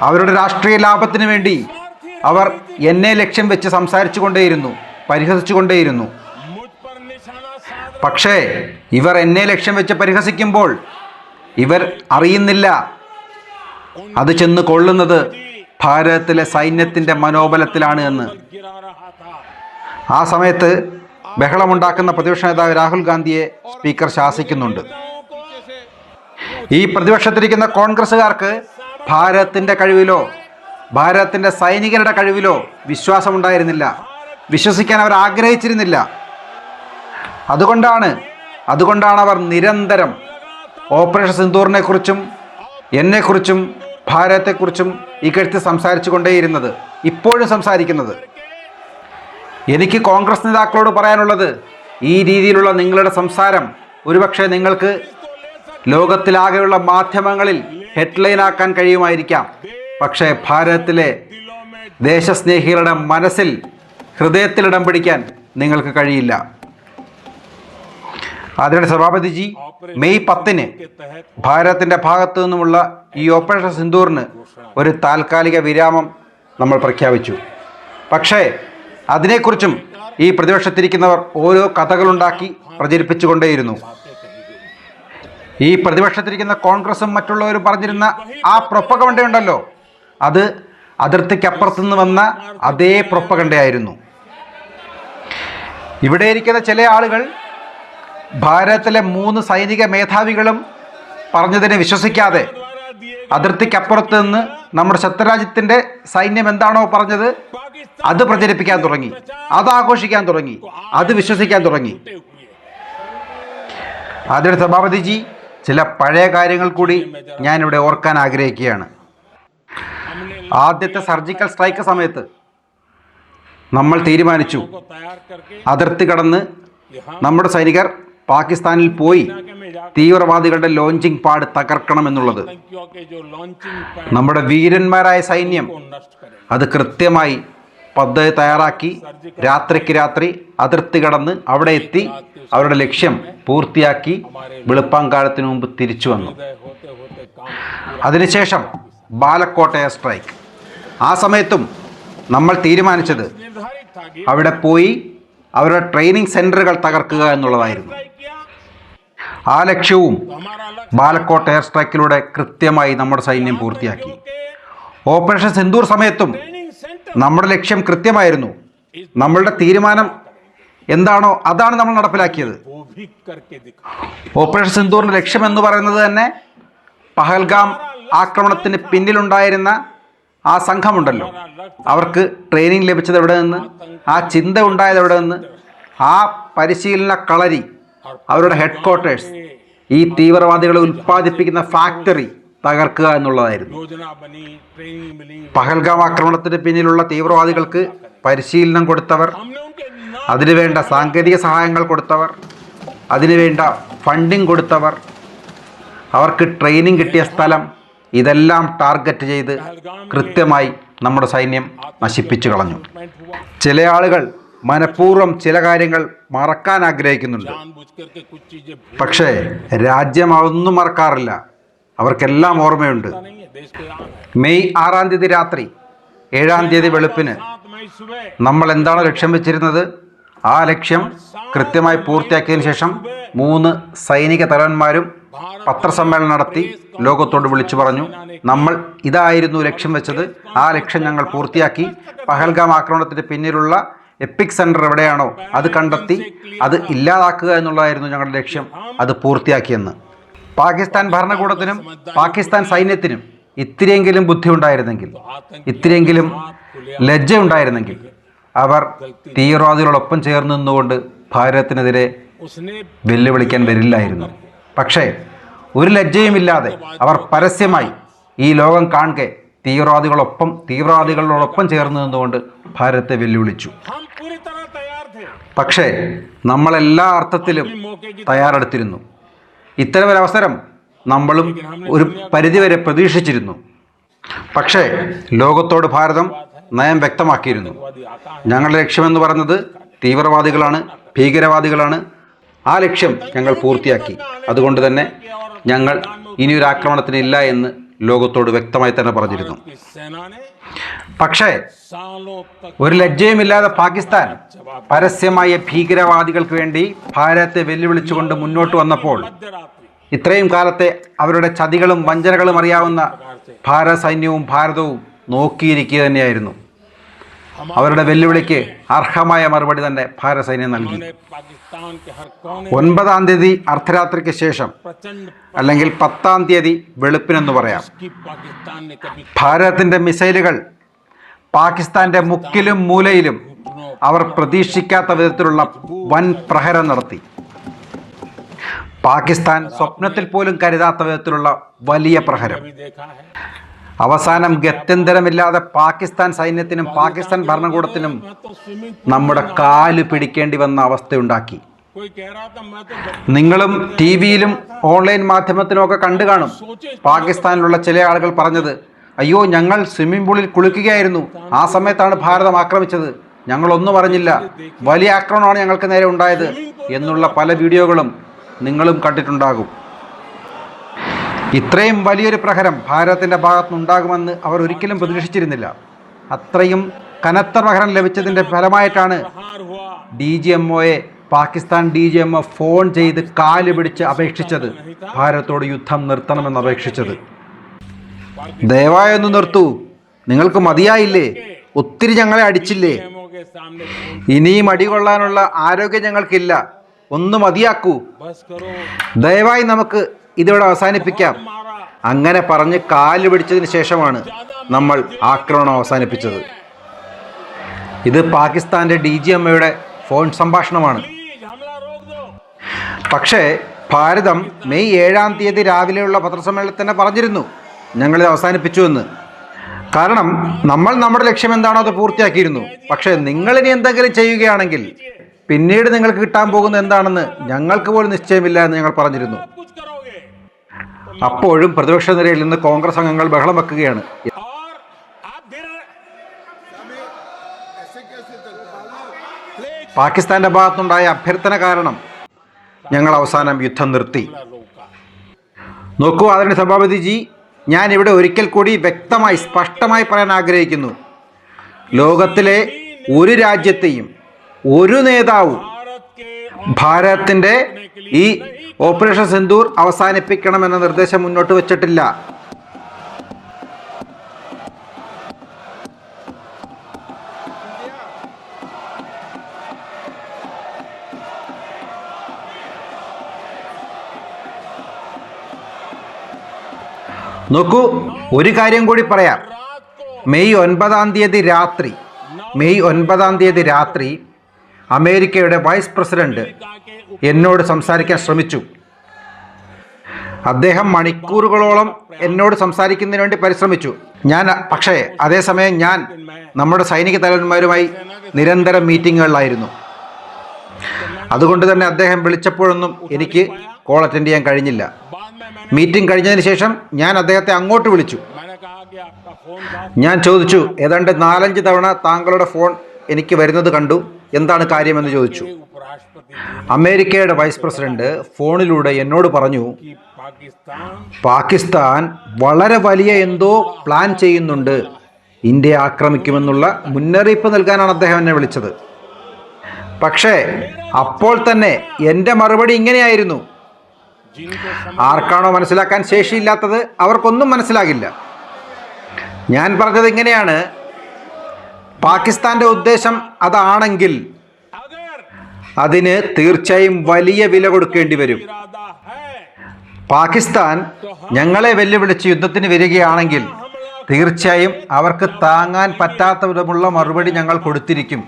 അവരുടെ രാഷ്ട്രീയ ലാഭത്തിന് വേണ്ടി അവർ എന്നെ ലക്ഷ്യം വെച്ച് സംസാരിച്ചു കൊണ്ടേയിരുന്നു, പരിഹസിച്ചു കൊണ്ടേയിരുന്നു. പക്ഷേ ഇവർ എന്നെ ലക്ഷ്യം വെച്ച് പരിഹസിക്കുമ്പോൾ ഇവർ അറിയുന്നില്ല അത് ചെന്ന് കൊള്ളുന്നത് ഭാരതത്തിലെ സൈന്യത്തിൻ്റെ മനോബലത്തിലാണ് എന്ന്. ആ സമയത്ത് ബഹളമുണ്ടാക്കുന്ന പ്രതിപക്ഷ നേതാവ് രാഹുൽ ഗാന്ധിയെ സ്പീക്കർ ശാസിക്കുന്നുണ്ട്. ഈ പ്രതിപക്ഷത്തിരിക്കുന്ന കോൺഗ്രസ്സുകാർക്ക് ഭാരതത്തിൻ്റെ കഴിവിലോ ഭാരതത്തിൻ്റെ സൈനികരുടെ കഴിവിലോ വിശ്വാസമുണ്ടായിരുന്നില്ല, വിശ്വസിക്കാൻ അവർ ആഗ്രഹിച്ചിരുന്നില്ല. അതുകൊണ്ടാണ് അവർ നിരന്തരം ഓപ്പറേഷൻ സിന്ദൂറിനെ കുറിച്ചും എന്നെക്കുറിച്ചും ഭാരതത്തെക്കുറിച്ചും ഇക്കഴുത്ത് സംസാരിച്ചു കൊണ്ടേയിരുന്നത്, ഇപ്പോഴും സംസാരിക്കുന്നത്. എനിക്ക് കോൺഗ്രസ് നേതാക്കളോട് പറയാനുള്ളത്, ഈ രീതിയിലുള്ള നിങ്ങളുടെ സംസാരം ഒരുപക്ഷെ നിങ്ങൾക്ക് ലോകത്തിലാകെയുള്ള മാധ്യമങ്ങളിൽ ഹെഡ്ലൈനാക്കാൻ കഴിയുമായിരിക്കാം. പക്ഷേ ഭാരതത്തിലെ ദേശസ്നേഹികളുടെ മനസ്സിൽ, ഹൃദയത്തിൽ ഇടം പിടിക്കാൻ നിങ്ങൾക്ക് കഴിയില്ല. ആദരണീയ സഭാപതിജി, മെയ് 10-ന് ഭാരതത്തിൻ്റെ ഭാഗത്തു നിന്നുമുള്ള ഈ ഓപ്പറേഷൻ സിന്ദൂറിന് ഒരു താൽക്കാലിക വിരാമം നമ്മൾ പ്രഖ്യാപിച്ചു. പക്ഷേ അതിനെക്കുറിച്ചും ഈ പ്രതിപക്ഷത്തിരിക്കുന്നവർ ഓരോ കഥകളുണ്ടാക്കി പ്രചരിപ്പിച്ചുകൊണ്ടേയിരുന്നു. ഈ പ്രതിപക്ഷത്തിരിക്കുന്ന കോൺഗ്രസും മറ്റുള്ളവരും പറഞ്ഞിരുന്ന ആ പ്രൊപ്പഗണ്ടയുണ്ടല്ലോ, അത് അതിർത്തിക്കപ്പുറത്തു നിന്ന് വന്ന അതേ പ്രൊപ്പഗണ്ടയായിരുന്നു. ഇവിടെ ഇരിക്കുന്ന ചില ആളുകൾ ഭാരതത്തിലെ 3 സൈനിക മേധാവികളും പറഞ്ഞതിനെ വിശ്വസിക്കാതെ അതിർത്തിക്കപ്പുറത്ത് നിന്ന് നമ്മുടെ ശത്രുരാജ്യത്തിൻ്റെ സൈന്യം എന്താണോ പറഞ്ഞത് അത് പ്രചരിപ്പിക്കാൻ തുടങ്ങി, അത് ആഘോഷിക്കാൻ തുടങ്ങി, അത് വിശ്വസിക്കാൻ തുടങ്ങി. അതിന് സഭാപതിജി, ചില പഴയ കാര്യങ്ങൾ കൂടി ഞാനിവിടെ ഓർക്കാൻ ആഗ്രഹിക്കുകയാണ്. ആദ്യത്തെ സർജിക്കൽ സ്ട്രൈക്ക് സമയത്ത് നമ്മൾ തീരുമാനിച്ചു അതിർത്തി കടന്ന് നമ്മുടെ സൈനികർ പാകിസ്ഥാനിൽ പോയി തീവ്രവാദികളുടെ ലോഞ്ചിങ് പാഡ് തകർക്കണമെന്നുള്ളത്. നമ്മുടെ വീരന്മാരായ സൈന്യം അത് കൃത്യമായി പദ്ധതി തയ്യാറാക്കി രാത്രിക്ക് രാത്രി അതിർത്തി കടന്ന് അവിടെ എത്തി അവരുടെ ലക്ഷ്യം പൂർത്തിയാക്കി വെളുപ്പാങ്കാലത്തിന് മുമ്പ് തിരിച്ചു വന്നു. അതിനുശേഷം ബാലക്കോട്ട് എയർ സ്ട്രൈക്ക്. ആ സമയത്തും നമ്മൾ തീരുമാനിച്ചത് അവിടെ പോയി അവരുടെ ട്രെയിനിങ് സെന്ററുകൾ തകർക്കുക എന്നുള്ളതായിരുന്നു. ആ ലക്ഷ്യവും ബാലക്കോട്ട് എയർ സ്ട്രൈക്കിലൂടെ കൃത്യമായി നമ്മുടെ സൈന്യം പൂർത്തിയാക്കി. ഓപ്പറേഷൻ സിന്ദൂർ സമയത്തും നമ്മുടെ ലക്ഷ്യം കൃത്യമായിരുന്നു. നമ്മളുടെ തീരുമാനം എന്താണോ അതാണ് നമ്മൾ നടപ്പിലാക്കിയത്. ഓപ്പറേഷൻ സിന്ദൂറിന്റെ ലക്ഷ്യം എന്ന് പറയുന്നത് തന്നെ പഹൽഗാം ആക്രമണത്തിന് പിന്നിലുണ്ടായിരുന്ന ആ സംഘമുണ്ടല്ലോ, അവർക്ക് ട്രെയിനിങ് ലഭിച്ചത് എവിടെ നിന്ന്, ആ ചിന്ത ഉണ്ടായത് എവിടെ നിന്ന്, ആ പരിശീലന കളരി, അവരുടെ ഹെഡ് ക്വാർട്ടേഴ്സ്, ഈ തീവ്രവാദികളെ ഉൽപ്പാദിപ്പിക്കുന്ന ഫാക്ടറി തകർക്കുക എന്നുള്ളതായിരുന്നു. പഹൽഗാം ആക്രമണത്തിന് പിന്നിലുള്ള തീവ്രവാദികൾക്ക് പരിശീലനം കൊടുത്തവർ, അതിനുവേണ്ട സാങ്കേതിക സഹായങ്ങൾ കൊടുത്തവർ, അതിനുവേണ്ട ഫണ്ടിങ് കൊടുത്തവർ, അവർക്ക് ട്രെയിനിങ് കിട്ടിയ സ്ഥലം, ഇതെല്ലാം ടാർഗറ്റ് ചെയ്ത് കൃത്യമായി നമ്മുടെ സൈന്യം നശിപ്പിച്ചു കളഞ്ഞു. ചില ആളുകൾ മനഃപൂർവ്വം ചില കാര്യങ്ങൾ മറക്കാൻ ആഗ്രഹിക്കുന്നുണ്ട്. പക്ഷേ രാജ്യം അതൊന്നും മറക്കാറില്ല, അവർക്കെല്ലാം ഓർമ്മയുണ്ട്. മെയ് 6-ാം തീയതി രാത്രി 7-ാം തീയതി വെളുപ്പിന് നമ്മൾ എന്താണ് ലക്ഷ്യം വെച്ചിരുന്നത്, ആ ലക്ഷ്യം കൃത്യമായി പൂർത്തിയാക്കിയതിനു ശേഷം 3 സൈനിക തലവന്മാരും പത്രസമ്മേളനം നടത്തി ലോകത്തോട് വിളിച്ചു പറഞ്ഞു, നമ്മൾ ഇതായിരുന്നു ലക്ഷ്യം വെച്ചത്, ആ ലക്ഷ്യം ഞങ്ങൾ പൂർത്തിയാക്കി. പഹൽഗാം ആക്രമണത്തിന് പിന്നിലുള്ള എപ്പിക് സെന്റർ എവിടെയാണോ അത് കണ്ടെത്തി അത് ഇല്ലാതാക്കുക എന്നുള്ളതായിരുന്നു ഞങ്ങളുടെ ലക്ഷ്യം, അത് പൂർത്തിയാക്കിയെന്ന്. പാകിസ്ഥാൻ ഭരണകൂടത്തിനും പാകിസ്ഥാൻ സൈന്യത്തിനും ഇത്തിരിയെങ്കിലും ബുദ്ധി ഉണ്ടായിരുന്നെങ്കിൽ, ഇത്തിരിയെങ്കിലും ലജ്ജ ഉണ്ടായിരുന്നെങ്കിൽ, അവർ തീവ്രവാദികളോടൊപ്പം ചേർന്ന് നിന്നുകൊണ്ട് ഭാരതത്തിനെതിരെ വെല്ലുവിളിക്കാൻ വരില്ലായിരുന്നു. പക്ഷേ ഒരു ലജ്ജയുമില്ലാതെ അവർ പരസ്യമായി ഈ ലോകം കാണെ തീവ്രവാദികളോടൊപ്പം ചേർന്ന് നിന്നുകൊണ്ട് ഭാരതത്തെ വെല്ലുവിളിച്ചു. പക്ഷേ നമ്മളെല്ലാ അർത്ഥത്തിലും തയ്യാറെടുത്തിരുന്നു. ഇത്തരമൊരവസരം നമ്മളും ഒരു പരിധിവരെ പ്രതീക്ഷിച്ചിരുന്നു. പക്ഷേ ലോകത്തോട് ഭാരതം നയം വ്യക്തമാക്കിയിരുന്നു. ഞങ്ങളുടെ ലക്ഷ്യമെന്ന് പറയുന്നത് തീവ്രവാദികളാണ്, ഭീകരവാദികളാണ്. ആ ലക്ഷ്യം ഞങ്ങൾ പൂർത്തിയാക്കി. അതുകൊണ്ട് തന്നെ ഞങ്ങൾ ഇനിയൊരു ആക്രമണത്തിനില്ല എന്ന് ലോകത്തോട് വ്യക്തമായി തന്നെ പറഞ്ഞിരുന്നു. പക്ഷേ ഒരു ലജ്ജയുമില്ലാതെ പാകിസ്ഥാൻ പരസ്യമായ ഭീകരവാദികൾക്ക് വേണ്ടി ഭാരതത്തെ വെല്ലുവിളിച്ചുകൊണ്ട് മുന്നോട്ട് വന്നപ്പോൾ ഇത്രയും കാലത്തെ അവരുടെ ചതികളും വഞ്ചനകളും അറിയാവുന്ന ഭാരത സൈന്യവും ഭാരതവും നോക്കിയിരിക്കുക തന്നെയായിരുന്നു. അവരുടെ വെല്ലുവിളിക്ക് അർഹമായ മറുപടി തന്നെ ഭാരത സൈന്യം നൽകി. 9-ാം തീയതി അർദ്ധരാത്രിക്ക് ശേഷം, അല്ലെങ്കിൽ 10-ാം തീയതി വെളുപ്പിനെന്ന് പറയാം, ഭാരതത്തിൻ്റെ മിസൈലുകൾ പാകിസ്ഥാന്റെ മുക്കിലും മൂലയിലും അവർ പ്രതീക്ഷിക്കാത്ത വിധത്തിലുള്ള വൻ പ്രഹരം നടത്തി. പാകിസ്ഥാൻ സ്വപ്നത്തിൽ പോലും കരുതാത്ത വിധത്തിലുള്ള വലിയ പ്രഹരം. അവസാനം ഗത്യന്തരമില്ലാതെ പാകിസ്ഥാൻ സൈന്യത്തിനും പാകിസ്ഥാൻ ഭരണകൂടത്തിനും നമ്മുടെ കാല് പിടിക്കേണ്ടി വന്ന അവസ്ഥയുണ്ടാക്കി. നിങ്ങളും ടി വിയിലും ഓൺലൈൻ മാധ്യമത്തിലുമൊക്കെ കണ്ടു കാണും. പാകിസ്ഥാനിലുള്ള ചില ആളുകൾ പറഞ്ഞത്, അയ്യോ ഞങ്ങൾ സ്വിമ്മിംഗ് പൂളിൽ കുളിക്കുകയായിരുന്നു, ആ സമയത്താണ് ഭാരതം ആക്രമിച്ചത്, ഞങ്ങളൊന്നും അറിഞ്ഞില്ല, വലിയ ആക്രമണമാണ് ഞങ്ങൾക്ക് നേരെ ഉണ്ടായത് എന്നുള്ള പല വീഡിയോകളും നിങ്ങളും കണ്ടിട്ടുണ്ടാകും. ഇത്രയും വലിയൊരു പ്രഹരം ഭാരതത്തിൻ്റെ ഭാഗത്തുനിന്നുണ്ടാകുമെന്ന് അവർ ഒരിക്കലും പ്രതീക്ഷിച്ചിരുന്നില്ല. അത്രയും കനത്ത പ്രഹരം ലഭിച്ചതിൻ്റെ ഫലമായിട്ടാണ് DGMOയെ പാകിസ്ഥാൻ DGMO ഫോൺ ചെയ്ത് കാല് പിടിച്ച് അപേക്ഷിച്ചത്, ഭാരതത്തോട് യുദ്ധം നിർത്തണമെന്ന് അപേക്ഷിച്ചത്. ദയവായൊന്ന് നിർത്തൂ, നിങ്ങൾക്ക് മതിയായില്ലേ, ഒത്തിരി ഞങ്ങളെ അടിച്ചില്ലേ, ഇനിയും അടികൊള്ളാനുള്ള ആരോഗ്യം ഞങ്ങൾക്കില്ല, ഒന്ന് മതിയാക്കൂ, ദയവായി നമുക്ക് ഇതിവിടെ അവസാനിപ്പിക്കാം. അങ്ങനെ പറഞ്ഞ് കാല് പിടിച്ചതിന് ശേഷമാണ് നമ്മൾ ആക്രമണം അവസാനിപ്പിച്ചത്. ഇത് പാകിസ്ഥാൻ്റെ DGMയുടെ ഫോൺ സംഭാഷണമാണ്. प्लीज हमला रोक दो। പക്ഷേ ഭാരതം മെയ് 7-ാം തീയതി രാവിലെയുള്ള പത്രസമ്മേളനത്തിൽ തന്നെ പറഞ്ഞിരുന്നു ഞങ്ങളിത് അവസാനിപ്പിച്ചുവെന്ന്. കാരണം നമ്മൾ നമ്മുടെ ലക്ഷ്യം എന്താണോ അത് പൂർത്തിയാക്കിയിരുന്നു. പക്ഷേ നിങ്ങളിനി എന്തെങ്കിലും ചെയ്യുകയാണെങ്കിൽ പിന്നീട് നിങ്ങൾക്ക് കിട്ടാൻ പോകുന്ന എന്താണെന്ന് ഞങ്ങൾക്ക് പോലും നിശ്ചയമില്ല എന്ന് ഞങ്ങൾ പറഞ്ഞിരുന്നു. आप कुछ करोगे അപ്പോഴും പ്രതിപക്ഷ നിരയിൽ നിന്ന് കോൺഗ്രസ് അംഗങ്ങൾ ബഹളം വെക്കുകയാണ്. और आप धीरे प्लीज പാകിസ്ഥാന്റെ ഭാഗത്തുനിന്നുണ്ടായ അഭ്യർത്ഥന കാരണം ഞങ്ങൾ അവസാനം യുദ്ധം നിർത്തി. हमला रोका। നോക്കൂ ആദരണീയ സഭാപതിജി, ഞാൻ ഇവിടെ ഒരിക്കൽ കൂടി വ്യക്തമായി സ്പഷ്ടമായി പറയാൻ ആഗ്രഹിക്കുന്നു. ലോകത്തിലെ ഒരു രാജ്യത്തെയും ഒരു നേതാവും भारत के ഭാരതത്തിൻ്റെ ഈ ഓപ്പറേഷൻ സിന്ദൂർ അവസാനിപ്പിക്കണമെന്ന നിർദ്ദേശം മുന്നോട്ട് വച്ചിട്ടില്ല. നോക്കൂ, ഒരു കാര്യം കൂടി പറയാം. रात को മെയ് 9-ാം തീയതി രാത്രി അമേരിക്കയുടെ വൈസ് പ്രസിഡന്റ് എന്നോട് സംസാരിക്കാൻ ശ്രമിച്ചു. അദ്ദേഹം മണിക്കൂറുകളോളം എന്നോട് സംസാരിക്കുന്നതിന് വേണ്ടി പരിശ്രമിച്ചു. പക്ഷേ അതേസമയം ഞാൻ നമ്മുടെ സൈനിക തലവന്മാരുമായി നിരന്തരം മീറ്റിങ്ങുകളിലായിരുന്നു. അതുകൊണ്ട് തന്നെ അദ്ദേഹം വിളിച്ചപ്പോഴൊന്നും എനിക്ക് കോൾ അറ്റൻഡ് ചെയ്യാൻ കഴിഞ്ഞില്ല. बाद में മീറ്റിംഗ് കഴിഞ്ഞതിന് ശേഷം ഞാൻ അദ്ദേഹത്തെ അങ്ങോട്ട് വിളിച്ചു. मैंने कहा कि आपका फोन था। ഞാൻ ചോദിച്ചു, ഏതാണ്ട് 4-5 തവണ താങ്കളുടെ ഫോൺ എനിക്ക് വരുന്നത് കണ്ടു, എന്താണ് കാര്യമെന്ന് ചോദിച്ചു. उपराष्ट्रपति जी അമേരിക്കയുടെ വൈസ് പ്രസിഡന്റ് ഫോണിലൂടെ എന്നോട് പറഞ്ഞു, की पाकिस्तान പാകിസ്ഥാൻ വളരെ വലിയ എന്തോ പ്ലാൻ ചെയ്യുന്നുണ്ട്, ഇന്ത്യയെ ആക്രമിക്കുമെന്നുള്ള മുന്നറിയിപ്പ് നൽകാനാണ് അദ്ദേഹം എന്നെ വിളിച്ചത്. പക്ഷേ അപ്പോൾ തന്നെ എൻ്റെ മറുപടി ഇങ്ങനെയായിരുന്നു, जिनको ആർക്കാണോ മനസ്സിലാക്കാൻ ശേഷിയില്ലാത്തത് അവർക്കൊന്നും മനസ്സിലാകില്ല. ഞാൻ പറഞ്ഞത് ഇങ്ങനെയാണ്, പാകിസ്ഥാൻ്റെ ഉദ്ദേശം അതാണെങ്കിൽ अगर അതിന് തീർച്ചയായും വലിയ വില കൊടുക്കേണ്ടി വരും. इरादा है പാകിസ്ഥാൻ ഞങ്ങളെ വെല്ലുവിളിച്ച് യുദ്ധത്തിന് വരികയാണെങ്കിൽ തീർച്ചയായും അവർക്ക് താങ്ങാൻ പറ്റാത്ത വിധമുള്ള മറുപടി ഞങ്ങൾ കൊടുത്തിരിക്കും.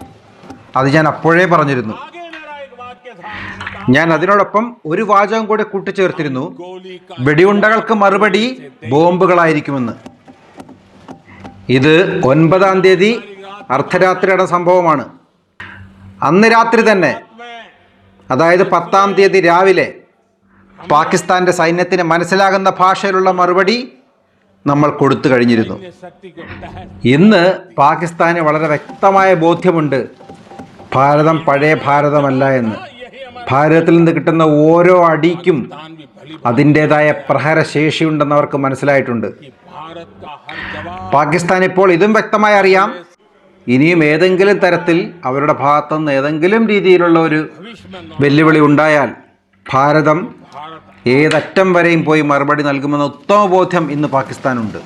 അത് ഞാൻ അപ്പോഴേ പറഞ്ഞിരുന്നു. आगे मेरा एक वाक्य था, ഞാൻ അതിനോടൊപ്പം ഒരു വാചകം കൂടെ കൂട്ടിച്ചേർത്തിരുന്നു, गोली का വെടിയുണ്ടകൾക്ക് മറുപടി ബോംബുകളായിരിക്കുമെന്ന്. ഇത് 9-ാം തീയതി അർദ്ധരാത്രിയുടെ സംഭവമാണ്. അന്ന് രാത്രി തന്നെ, में അതായത് 10-ാം തീയതി രാവിലെ പാകിസ്ഥാൻ്റെ സൈന്യത്തിന് മനസ്സിലാകുന്ന ഭാഷയിലുള്ള മറുപടി നമ്മൾ കൊടുത്തു കഴിഞ്ഞിരുന്നു. शक्ति को तहस ഇന്ന് പാകിസ്ഥാന് വളരെ വ്യക്തമായ ബോധ്യമുണ്ട്, ഭാരതം പഴയ ഭാരതമല്ല എന്ന്. यही हमारा ഭാരതത്തിൽ നിന്ന് കിട്ടുന്ന ഓരോ അടിക്കും दान भी भली അതിൻ്റേതായ പ്രഹരശേഷിയുണ്ടെന്ന് അവർക്ക് മനസ്സിലായിട്ടുണ്ട്. कि भारत का हर जवाब പാകിസ്ഥാൻ ഇപ്പോൾ ഇതും വ്യക്തമായി അറിയാം, ഇനിയും ഏതെങ്കിലും തരത്തിൽ അവരുടെ ഭാഗത്തുനിന്ന് ഏതെങ്കിലും രീതിയിലുള്ള ഒരു भविष्य में വെല്ലുവിളി ഉണ്ടായാൽ ഭാരതം भारत ഏതറ്റം വരെയും പോയി മറുപടി നൽകുമെന്ന ഉത്തമ ബോധ്യം ഇന്ന് പാകിസ്ഥാനുണ്ട്.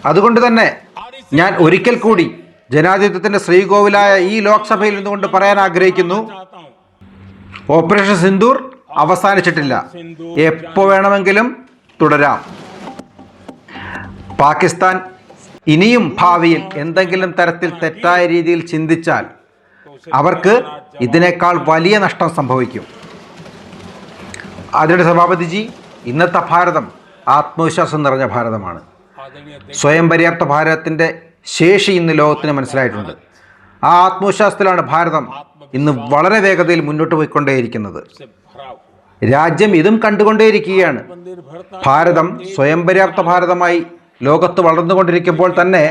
അതുകൊണ്ട് തന്നെ ഞാൻ ഒരിക്കൽ കൂടി ജനാധിപത്യത്തിൻ്റെ ശ്രീകോവിലായ ഈ ലോക്സഭയിൽ നിന്നുകൊണ്ട് പറയാൻ ആഗ്രഹിക്കുന്നു, चाहता हूँ ഓപ്പറേഷൻ സിന്ദൂർ അവസാനിച്ചിട്ടില്ല, എപ്പോൾ വേണമെങ്കിലും തുടരാം. പാകിസ്ഥാൻ ഇനിയും ഭാവിയിൽ എന്തെങ്കിലും തരത്തിൽ തെറ്റായ രീതിയിൽ ചിന്തിച്ചാൽ അവർക്ക് ഇതിനേക്കാൾ വലിയ നഷ്ടം സംഭവിക്കും. അതിൻ്റെ സഭാപതിജി, ഇന്നത്തെ ഭാരതം ആത്മവിശ്വാസം നിറഞ്ഞ ഭാരതമാണ്. आदरणीय സ്വയം പര്യാപ്ത ഭാരതത്തിൻ്റെ ശേഷി ഇന്ന് ലോകത്തിന് മനസ്സിലായിട്ടുണ്ട്. ആ ആത്മവിശ്വാസത്തിലാണ് ഭാരതം ഇന്ന് വളരെ വേഗതയിൽ മുന്നോട്ട് പോയിക്കൊണ്ടേയിരിക്കുന്നത്. से भरा हुआ രാജ്യം ഇതും കണ്ടുകൊണ്ടേയിരിക്കുകയാണ്. निर्भरता ഭാരതം സ്വയം പര്യാപ്ത ഭാരതമായി ലോകത്ത് വളർന്നുകൊണ്ടിരിക്കുമ്പോൾ തന്നെ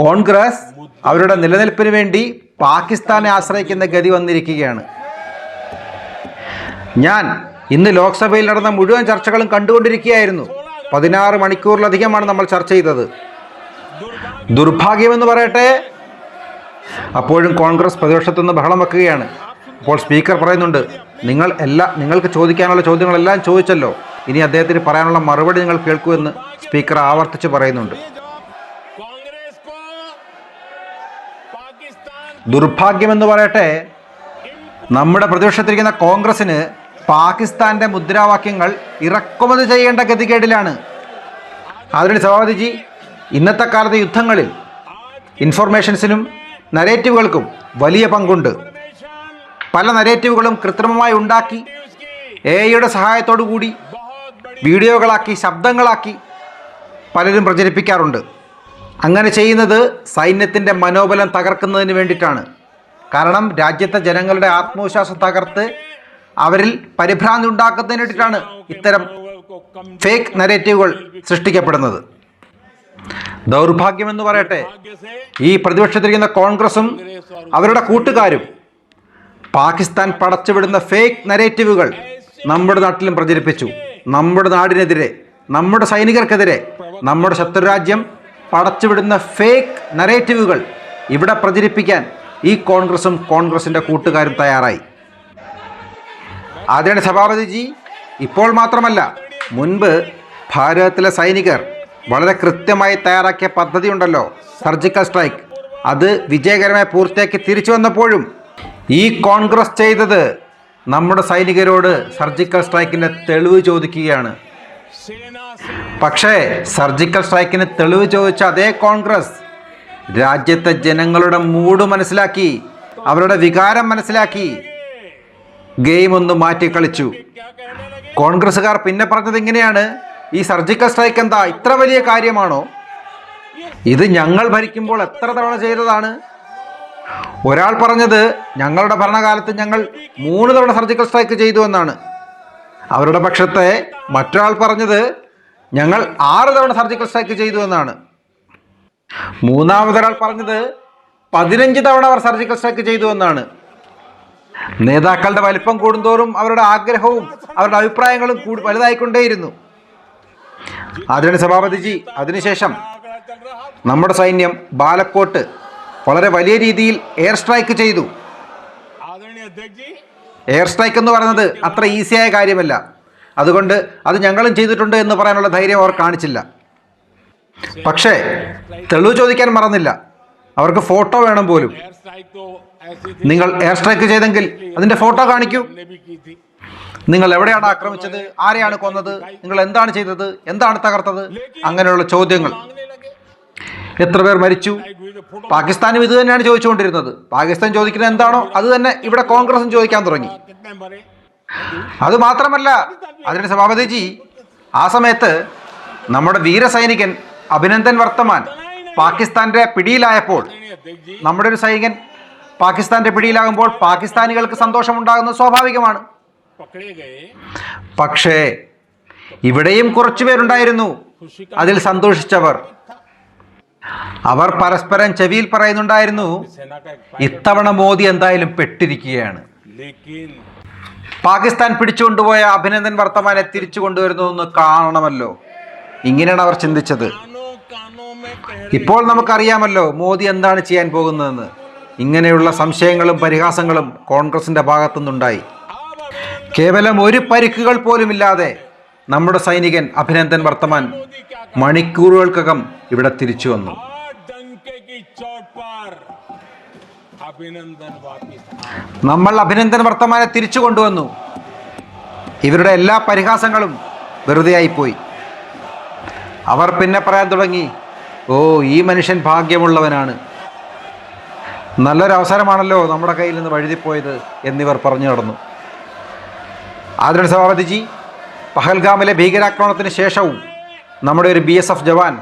കോൺഗ്രസ് അവരുടെ നിലനിൽപ്പിന് വേണ്ടി പാകിസ്ഥാനെ ആശ്രയിക്കുന്ന ഗതി വന്നിരിക്കുകയാണ്. ഞാൻ ഇന്ന് ലോക്സഭയിൽ നടന്ന മുഴുവൻ ചർച്ചകളും കണ്ടുകൊണ്ടിരിക്കുകയായിരുന്നു. 16 മണിക്കൂറിലധികമാണ് നമ്മൾ ചർച്ച ചെയ്തത്. ദുർഭാഗ്യമെന്ന് പറയട്ടെ, അപ്പോഴും കോൺഗ്രസ് പ്രതിപക്ഷത്തുനിന്ന് ബഹളം വെക്കുകയാണ്. അപ്പോൾ സ്പീക്കർ പറയുന്നുണ്ട്, നിങ്ങൾക്ക് ചോദിക്കാനുള്ള ചോദ്യങ്ങളെല്ലാം ചോദിച്ചല്ലോ, ഇനി അദ്ദേഹത്തിന് പറയാനുള്ള മറുപടി നിങ്ങൾ കേൾക്കൂ എന്ന് സ്പീക്കർ ആവർത്തിച്ച് പറയുന്നുണ്ട്. कांग्रेस को पाकिस्तान ദുർഭാഗ്യമെന്ന് പറയട്ടെ, നമ്മുടെ പ്രതിപക്ഷത്തിരിക്കുന്ന കോൺഗ്രസിന് പാകിസ്ഥാൻ്റെ മുദ്രാവാക്യങ്ങൾ ഇറക്കുമതി ചെയ്യേണ്ട ഗതികേടിലാണ്. അതിന് സഭാപതിജി, ഇന്നത്തെ കാലത്തെ യുദ്ധങ്ങളിൽ ഇൻഫർമേഷൻസിനും നരേറ്റീവുകൾക്കും വലിയ പങ്കുണ്ട്. പല നരേറ്റീവുകളും കൃത്രിമമായി ഉണ്ടാക്കി AI സഹായത്തോടു കൂടി വീഡിയോകളാക്കി ശബ്ദങ്ങളാക്കി പലരും പ്രചരിപ്പിക്കാറുണ്ട്. അങ്ങനെ ചെയ്യുന്നത് സൈന്യത്തിൻ്റെ മനോബലം തകർക്കുന്നതിന് വേണ്ടിയിട്ടാണ്. കാരണം രാജ്യത്തെ ജനങ്ങളുടെ ആത്മവിശ്വാസം തകർത്ത് അവരിൽ പരിഭ്രാന്തി ഉണ്ടാക്കുന്നതിന് വേണ്ടിയിട്ടാണ് ഇത്തരം ഫേക്ക് നരേറ്റീവുകൾ സൃഷ്ടിക്കപ്പെടുന്നത്. ദൗർഭാഗ്യമെന്ന് പറയട്ടെ, ഈ പ്രതിപക്ഷത്തിരിക്കുന്ന കോൺഗ്രസും അവരുടെ കൂട്ടുകാരും പാകിസ്ഥാൻ പടച്ചുവിടുന്ന ഫേക്ക് നരേറ്റീവുകൾ നമ്മുടെ നാട്ടിലും പ്രചരിപ്പിച്ചു. നമ്മുടെ നാടിനെതിരെ, നമ്മുടെ സൈനികർക്കെതിരെ, നമ്മുടെ ശത്രുരാജ്യം പടച്ചുവിടുന്ന ഫേക്ക് നരേറ്റീവുകൾ ഇവിടെ പ്രചരിപ്പിക്കാൻ ഈ കോൺഗ്രസും കോൺഗ്രസിൻ്റെ കൂട്ടുകാരും തയ്യാറായി. ആദരണീയ സഭാപതിജി, ഇപ്പോൾ മാത്രമല്ല, മുൻപ് ഭാരതത്തിലെ സൈനികർ വളരെ കൃത്യമായി തയ്യാറാക്കിയ പദ്ധതിയുണ്ടല്ലോ, സർജിക്കൽ സ്ട്രൈക്ക്, അത് വിജയകരമായി പൂർത്തിയാക്കി തിരിച്ചു വന്നപ്പോഴും ഈ കോൺഗ്രസ് ചെയ്തത് നമ്മുടെ സൈനികരോട് സർജിക്കൽ സ്ട്രൈക്കിൻ്റെ തെളിവ് ചോദിക്കുകയാണ്. പക്ഷേ സർജിക്കൽ സ്ട്രൈക്കിന് തെളിവ് ചോദിച്ച അതേ കോൺഗ്രസ് രാജ്യത്തെ ജനങ്ങളുടെ മൂഡ് മനസ്സിലാക്കി, അവരുടെ വികാരം മനസ്സിലാക്കി ഗെയിം ഒന്ന് മാറ്റി കളിച്ചു. കോൺഗ്രസ്സുകാർ പിന്നെ പറഞ്ഞത് ഇങ്ങനെയാണ്: ഈ സർജിക്കൽ സ്ട്രൈക്ക് എന്താ ഇത്ര വലിയ കാര്യമാണോ? ഇത് ഞങ്ങൾ ഭരിക്കുമ്പോൾ എത്ര തവണ ചെയ്തതാണ്. ഒരാൾ പറഞ്ഞത് ഞങ്ങളുടെ ഭരണകാലത്ത് ഞങ്ങൾ 3 തവണ സർജിക്കൽ സ്ട്രൈക്ക് ചെയ്തു എന്നാണ്. അവരുടെ പക്ഷത്തെ മറ്റൊരാൾ പറഞ്ഞത് ഞങ്ങൾ 6 തവണ സർജിക്കൽ സ്ട്രൈക്ക് ചെയ്തു എന്നാണ്. മൂന്നാമതൊരാൾ പറഞ്ഞത് 15 തവണ അവർ സർജിക്കൽ സ്ട്രൈക്ക് ചെയ്തു എന്നാണ്. നേതാക്കളുടെ വലിപ്പം കൂടുന്തോറും അവരുടെ ആഗ്രഹവും അവരുടെ അഭിപ്രായങ്ങളും വലുതായിക്കൊണ്ടേയിരുന്നു. ആദരണീയ സഭാപതിജി, അതിനുശേഷം നമ്മുടെ സൈന്യം ബാലക്കോട്ട് വളരെ വലിയ രീതിയിൽ എയർ സ്ട്രൈക്ക് ചെയ്തു. എയർ സ്ട്രൈക്ക് എന്ന് പറയുന്നത് അത്ര ഈസിയായ കാര്യമല്ല. അതുകൊണ്ട് അത് ഞങ്ങളും ചെയ്തിട്ടുണ്ട് എന്ന് പറയാനുള്ള ധൈര്യം അവർ കാണിച്ചില്ല. പക്ഷേ തെളിവ് ചോദിക്കാൻ മറന്നില്ല. അവർക്ക് ഫോട്ടോ വേണം പോലും. നിങ്ങൾ എയർ സ്ട്രൈക്ക് ചെയ്തെങ്കിൽ അതിൻ്റെ ഫോട്ടോ കാണിക്കൂ. നിങ്ങൾ എവിടെയാണ് ആക്രമിച്ചത്, ആരെയാണ് കൊന്നത്, നിങ്ങൾ എന്താണ് ചെയ്തത്, എന്താണ് തകർത്തത്, അങ്ങനെയുള്ള ചോദ്യങ്ങൾ. എത്ര പേർ മരിച്ചു? പാകിസ്ഥാനും ഇത് തന്നെയാണ് ചോദിച്ചുകൊണ്ടിരുന്നത്. പാകിസ്ഥാൻ ചോദിക്കുന്നത് എന്താണോ അത് തന്നെ ഇവിടെ കോൺഗ്രസും ചോദിക്കാൻ തുടങ്ങി. അതുമാത്രമല്ല, അതിന് സഭാപതിജി, ആ സമയത്ത് നമ്മുടെ വീരസൈനികൻ അഭിനന്ദൻ വർത്തമാൻ പാകിസ്ഥാന്റെ പിടിയിലായപ്പോൾ, നമ്മുടെ ഒരു സൈനികൻ പാകിസ്ഥാന്റെ പിടിയിലാകുമ്പോൾ പാകിസ്ഥാനികൾക്ക് സന്തോഷമുണ്ടാകുന്നത് സ്വാഭാവികമാണ്. പക്ഷേ ഇവിടെയും കുറച്ചു പേരുണ്ടായിരുന്നു അതിൽ സന്തോഷിച്ചവർ. അവർ പരസ്പരം ചെവിയിൽ പറയുന്നുണ്ടായിരുന്നു, ഇത്തവണ മോദി എന്തായാലും പെട്ടിരിക്കുകയാണ്. പാകിസ്ഥാൻ പിടിച്ചുകൊണ്ടുപോയ അഭിനന്ദൻ വർത്തമാനെ തിരിച്ചു കൊണ്ടുവരുന്നതെന്ന് കാണണമല്ലോ. ഇങ്ങനെയാണ് അവർ ചിന്തിച്ചത്. ഇപ്പോൾ നമുക്കറിയാമല്ലോ മോദി എന്താണ് ചെയ്യാൻ പോകുന്നതെന്ന്. ഇങ്ങനെയുള്ള സംശയങ്ങളും പരിഹാസങ്ങളും കോൺഗ്രസിന്റെ ഭാഗത്തുനിന്നുണ്ടായി. കേവലം ഒരു പരിക്കുകൾ പോലുമില്ലാതെ നമ്മുടെ സൈനികൻ അഭിനന്ദൻ വർത്തമാൻ മണിക്കൂറുകൾക്കകം ഇവിടെ തിരിച്ചു വന്നു. നമ്മൾ അഭിനന്ദൻ വർത്തമാനെ തിരിച്ചു കൊണ്ടുവന്നു. ഇവരുടെ എല്ലാ പരിഹാസങ്ങളും വെറുതെയായിപ്പോയി. അവർ പിന്നെ പറയാൻ തുടങ്ങി, ഓ, ഈ മനുഷ്യൻ ഭാഗ്യമുള്ളവനാണ്, നല്ലൊരു അവസരമാണല്ലോ നമ്മുടെ കയ്യിൽ നിന്ന് വഴുതിപ്പോയത് എന്നിവർ പറഞ്ഞു നടന്നു. ആദരണീയ സഭാപതിജി, പഹൽഗാമിലെ ഭീകരാക്രമണത്തിന് ശേഷവും നമ്മുടെ ഒരു BSF ജവാൻ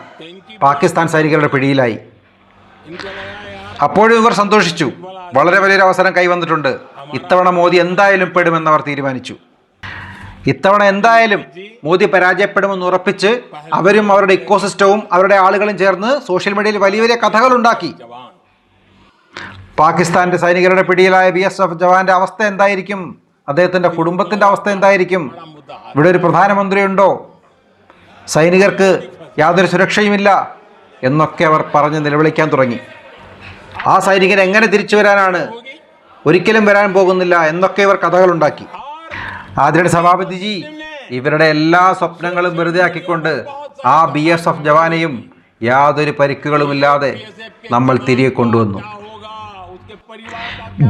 പാകിസ്ഥാൻ സൈനികരുടെ പിടിയിലായി. അപ്പോഴും ഇവർ സന്തോഷിച്ചു. വളരെ വലിയൊരു അവസരം കൈവന്നിട്ടുണ്ട്. ഇത്തവണ മോദി എന്തായാലും പെടുമെന്നവർ തീരുമാനിച്ചു. ഇത്തവണ എന്തായാലും മോദി പരാജയപ്പെടുമെന്ന് ഉറപ്പിച്ച് അവരും അവരുടെ ഇക്കോസിസ്റ്റവും അവരുടെ ആളുകളും ചേർന്ന് സോഷ്യൽ മീഡിയയിൽ വലിയ വലിയ കഥകളുണ്ടാക്കി. പാകിസ്ഥാന്റെ സൈനികരുടെ പിടിയിലായ BSF ജവാന്റെ അവസ്ഥ എന്തായിരിക്കും, അദ്ദേഹത്തിൻ്റെ കുടുംബത്തിൻ്റെ അവസ്ഥ എന്തായിരിക്കും, ഇവിടെ ഒരു പ്രധാനമന്ത്രിയുണ്ടോ, സൈനികർക്ക് യാതൊരു സുരക്ഷയുമില്ല എന്നൊക്കെ അവർ പറഞ്ഞ് നിലവിളിക്കാൻ തുടങ്ങി. ആ സൈനികൻ എങ്ങനെ തിരിച്ചു വരാനാണ്, ഒരിക്കലും വരാൻ പോകുന്നില്ല എന്നൊക്കെ ഇവർ കഥകളുണ്ടാക്കി. ആദരണീയ സഭാപതിജി, ഇവരുടെ എല്ലാ സ്വപ്നങ്ങളും വെറുതെ ആക്കിക്കൊണ്ട് ആ BSF ജവാനെയും യാതൊരു പരിക്കുകളുമില്ലാതെ നമ്മൾ തിരികെ കൊണ്ടുവന്നു.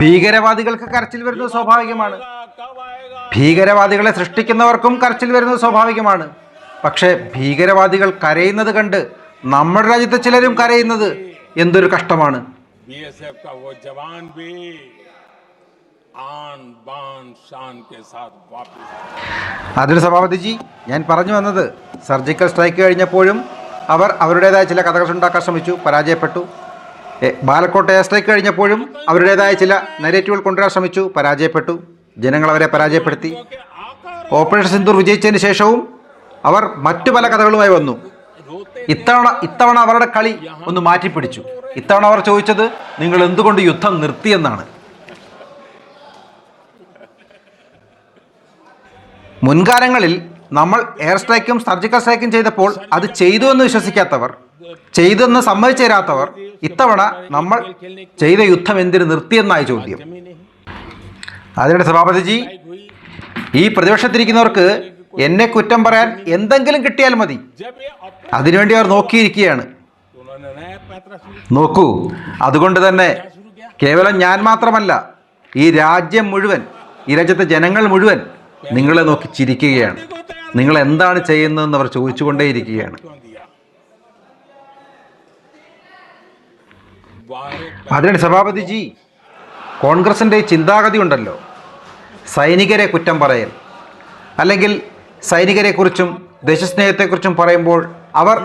ഭീകരവാദികൾക്ക് കരച്ചിൽ വരുന്നത് സ്വാഭാവികമാണ്. ഭീകരവാദികളെ സൃഷ്ടിക്കുന്നവർക്കും കരച്ചിൽ വരുന്നത് സ്വാഭാവികമാണ്. പക്ഷേ ഭീകരവാദികൾ കരയുന്നത് കണ്ട് നമ്മുടെ രാജ്യത്തെ ചിലരും കരയുന്നത് എന്തൊരു കഷ്ടമാണ്. बीएसएफ का वो जवान भी आन बान शान के साथ वापस आए। അതിന് സഭാപതിജി, ഞാൻ പറഞ്ഞു വന്നത് സർജിക്കൽ സ്ട്രൈക്ക് കഴിഞ്ഞപ്പോഴും അവർ അവരുടേതായ ചില കഥകൾ ഉണ്ടാക്കാൻ ശ്രമിച്ചു, പരാജയപ്പെട്ടു. ബാലക്കോട്ട് എയർ സ്ട്രൈക്ക് കഴിഞ്ഞപ്പോഴും അവരുടേതായ ചില നെഗറ്റീവുകൾ കൊണ്ടുവരാൻ ശ്രമിച്ചു, പരാജയപ്പെട്ടു. ജനങ്ങൾ അവരെ പരാജയപ്പെടുത്തി. ഓപ്പറേഷൻ സിന്ദൂർ വിജയിച്ചതിന് ശേഷവും അവർ മറ്റു പല കഥകളുമായി വന്നു. ഇത്തവണ അവരുടെ കളി ഒന്ന് മാറ്റിപ്പിടിച്ചു. ഇത്തവണ അവർ ചോദിച്ചത് നിങ്ങൾ എന്തുകൊണ്ട് യുദ്ധം നിർത്തിയെന്നാണ്. മുൻകാലങ്ങളിൽ നമ്മൾ എയർ സ്ട്രൈക്കും സർജിക്കൽ സ്ട്രൈക്കും ചെയ്തപ്പോൾ അത് ചെയ്തു എന്ന് വിശ്വസിക്കാത്തവർ, ചെയ്തെന്ന് സമ്മതിച്ചു തരാത്തവർ ഇത്തവണ നമ്മൾ ചെയ്ത യുദ്ധം എന്തിന് നിർത്തിയെന്നായി ചോദ്യം. അതിനിടെ സഭാപതിജി, ഈ പ്രതിപക്ഷത്തിരിക്കുന്നവർക്ക് എന്നെ കുറ്റം പറയാൻ എന്തെങ്കിലും കിട്ടിയാൽ മതി, അതിനുവേണ്ടി അവർ നോക്കിയിരിക്കുകയാണ്. നോക്കൂ, അതുകൊണ്ട് തന്നെ കേവലം ഞാൻ മാത്രമല്ല, ഈ രാജ്യം മുഴുവൻ, ഈ രാജ്യത്തെ ജനങ്ങൾ മുഴുവൻ നിങ്ങളെ നോക്കി ചിരിക്കുകയാണ്. നിങ്ങൾ എന്താണ് ചെയ്യുന്നതെന്ന് അവർ ചോദിച്ചുകൊണ്ടേയിരിക്കുകയാണ്. അതിനിടെ സഭാപതിജി, കോൺഗ്രസിൻ്റെ ചിന്താഗതി ഉണ്ടല്ലോ, സൈനികരെ കുറ്റം പറയൽ, അല്ലെങ്കിൽ സൈനികരെക്കുറിച്ചും ദേശസ്നേഹത്തെക്കുറിച്ചും പറയുമ്പോൾ അവർ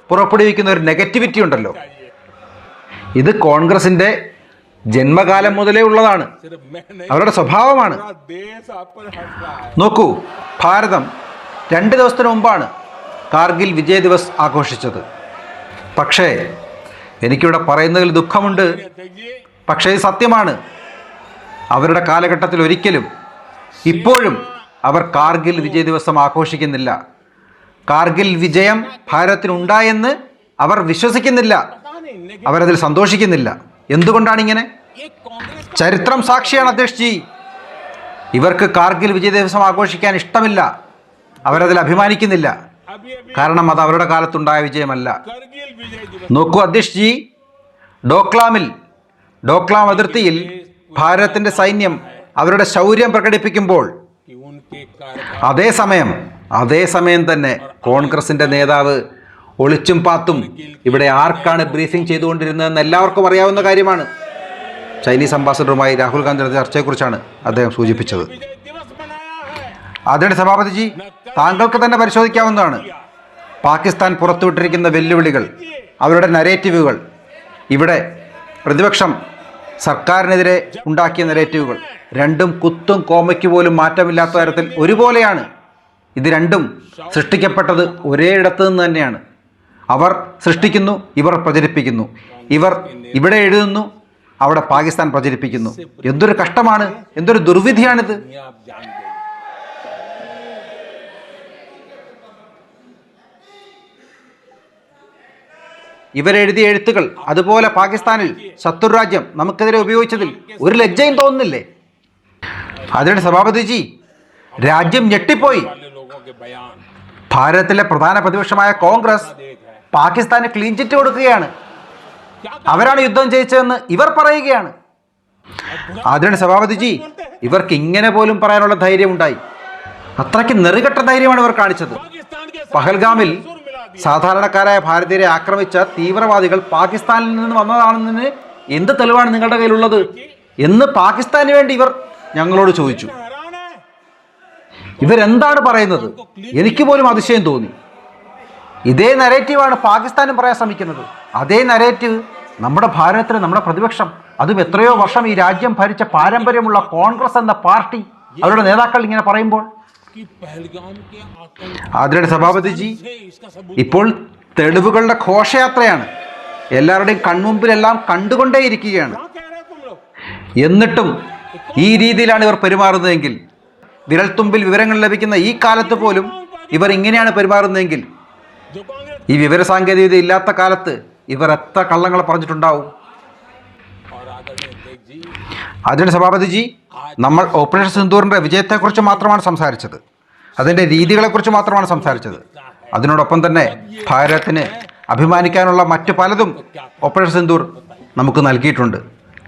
പുറപ്പെടുവിക്കുന്ന ഒരു നെഗറ്റിവിറ്റി ഉണ്ടല്ലോ, ഇത് കോൺഗ്രസിൻ്റെ ജന്മകാലം മുതലേ ഉള്ളതാണ്, അവരുടെ സ്വഭാവമാണ്. നോക്കൂ, ഭാരതം 2 ദിവസത്തിന് മുമ്പാണ് കാർഗിൽ വിജയ് ദിവസ് ആഘോഷിച്ചത്. പക്ഷേ എനിക്കിവിടെ പറയുന്നതിൽ ദുഃഖമുണ്ട്, പക്ഷേ ഇത് സത്യമാണ്. അവരുടെ കാലഘട്ടത്തിൽ ഒരിക്കലും ഇപ്പോഴും അവർ കാർഗിൽ വിജയ് ദിവസം ആഘോഷിക്കുന്നില്ല. കാർഗിൽ വിജയം ഭാരതത്തിനുണ്ടായെന്ന് അവർ വിശ്വസിക്കുന്നില്ല, അവരതിൽ സന്തോഷിക്കുന്നില്ല. എന്തുകൊണ്ടാണ് ഇങ്ങനെ? ചരിത്രം സാക്ഷിയാണ് അധ്യക്ഷ് ജി. ഇവർക്ക് കാർഗിൽ വിജയ് ദിവസം ആഘോഷിക്കാൻ ഇഷ്ടമില്ല, അവരതിൽ അഭിമാനിക്കുന്നില്ല. കാരണം അത് അവരുടെ കാലത്തുണ്ടായ വിജയമല്ല. നോക്കൂ അധ്യക്ഷ് ജി, ഡോക്ലാം അതിർത്തിയിൽ ഭാരതത്തിൻ്റെ സൈന്യം അവരുടെ ശൗര്യം പ്രകടിപ്പിക്കുമ്പോൾ അതേസമയം തന്നെ കോൺഗ്രസിൻ്റെ നേതാവ് ഒളിച്ചും പാത്തും ഇവിടെ ആർക്കാണ് ബ്രീഫിംഗ് ചെയ്തുകൊണ്ടിരുന്നതെന്ന് എല്ലാവർക്കും അറിയാവുന്ന കാര്യമാണ്. ചൈനീസ് അംബാസഡറുമായി രാഹുൽ ഗാന്ധിയുടെ ചർച്ചയെക്കുറിച്ചാണ് അദ്ദേഹം സൂചിപ്പിച്ചത്. അതിനിടെ സഭാപതിജി, താങ്കൾക്ക് തന്നെ പരിശോധിക്കാവുന്നതാണ്. പാകിസ്ഥാൻ പുറത്തുവിട്ടിരിക്കുന്ന വെല്ലുവിളികൾ, അവരുടെ നരേറ്റീവുകൾ, ഇവിടെ പ്രതിപക്ഷം സർക്കാരിനെതിരെ ഉണ്ടാക്കിയ നരേറ്റീവുകൾ, രണ്ടും കുത്തും കോമയ്ക്ക് പോലും മാറ്റമില്ലാത്ത തരത്തിൽ ഒരുപോലെയാണ്. ഇത് രണ്ടും സൃഷ്ടിക്കപ്പെട്ടത് ഒരേ ഇടത്തു നിന്ന് തന്നെയാണ്. അവർ സൃഷ്ടിക്കുന്നു, ഇവർ പ്രചരിപ്പിക്കുന്നു. ഇവർ ഇവിടെ എഴുതുന്നു, അവിടെ പാകിസ്ഥാൻ പ്രചരിപ്പിക്കുന്നു. എന്തൊരു കഷ്ടമാണ്, എന്തൊരു ദുർവിധിയാണിത്. ഇവരെഴുതിയ എഴുത്തുകൾ അതുപോലെ പാകിസ്ഥാനിൽ ശത്രുരാജ്യം നമുക്കെതിരെ ഉപയോഗിച്ചതിൽ ഒരു ലജ്ജയും തോന്നുന്നില്ലേ? അതിനിടെ സഭാപതിജി, രാജ്യം ഞെട്ടിപ്പോയി. ഭാരതത്തിലെ പ്രധാന പ്രതിപക്ഷമായ കോൺഗ്രസ് പാകിസ്ഥാന് ക്ലീൻ ചിറ്റ് കൊടുക്കുകയാണ്. അവരാണ് യുദ്ധം ജയിച്ചതെന്ന് ഇവർ പറയുകയാണ്. അതിനിടെ സഭാപതിജി, ഇവർക്ക് ഇങ്ങനെ പോലും പറയാനുള്ള ധൈര്യമുണ്ടായി. അത്രയ്ക്ക് നെറുകെട്ട ധൈര്യമാണ് ഇവർ കാണിച്ചത്. പഹൽഗാമിൽ സാധാരണക്കാരായ ഭാരതീയരെ ആക്രമിച്ച തീവ്രവാദികൾ പാകിസ്ഥാനിൽ നിന്ന് വന്നതാണെന്നതിന് എന്ത് തെളിവാണ് നിങ്ങളുടെ കയ്യിലുള്ളത് എന്ന് പാകിസ്ഥാന് വേണ്ടി ഇവർ ഞങ്ങളോട് ചോദിച്ചു. ഇവരെന്താണ് പറയുന്നത്? എനിക്ക് പോലും അതിശയം തോന്നി. ഇതേ നരേറ്റീവാണ് പാകിസ്ഥാനും പറയാൻ ശ്രമിക്കുന്നത്. അതേ നരേറ്റീവ് നമ്മുടെ ഭാരതത്തിലെ നമ്മുടെ പ്രതിപക്ഷം, അതും എത്രയോ വർഷം ഈ രാജ്യം ഭരിച്ച പാരമ്പര്യമുള്ള കോൺഗ്രസ് എന്ന പാർട്ടി, അവരുടെ നേതാക്കൾ ഇങ്ങനെ പറയുമ്പോൾ, അതിനിടെ സഭാപതിജി, ഇപ്പോൾ തെളിവുകളുടെ ഘോഷയാത്രയാണ്. എല്ലാവരുടെയും കൺമുമ്പിലെല്ലാം കണ്ടുകൊണ്ടേയിരിക്കുകയാണ്. എന്നിട്ടും ഈ രീതിയിലാണ് ഇവർ പെരുമാറുന്നതെങ്കിൽ, വിരൽത്തുമ്പിൽ വിവരങ്ങൾ ലഭിക്കുന്ന ഈ കാലത്ത് പോലും ഇവർ ഇങ്ങനെയാണ് പെരുമാറുന്നതെങ്കിൽ, ഈ വിവരസാങ്കേതികത ഇല്ലാത്ത കാലത്ത് ഇവർ എത്ര കള്ളങ്ങൾ പറഞ്ഞിട്ടുണ്ടാവും. അതിന് സഭാപതിജി, നമ്മൾ ഓപ്പറേഷൻ സിന്ദൂറിൻ്റെ വിജയത്തെക്കുറിച്ച് മാത്രമാണ് സംസാരിച്ചത്, അതിൻ്റെ രീതികളെക്കുറിച്ച് മാത്രമാണ് സംസാരിച്ചത്. അതിനോടൊപ്പം തന്നെ ഭാരതത്തിന് അഭിമാനിക്കാനുള്ള മറ്റു പലതും ഓപ്പറേഷൻ സിന്ദൂർ നമുക്ക് നൽകിയിട്ടുണ്ട്.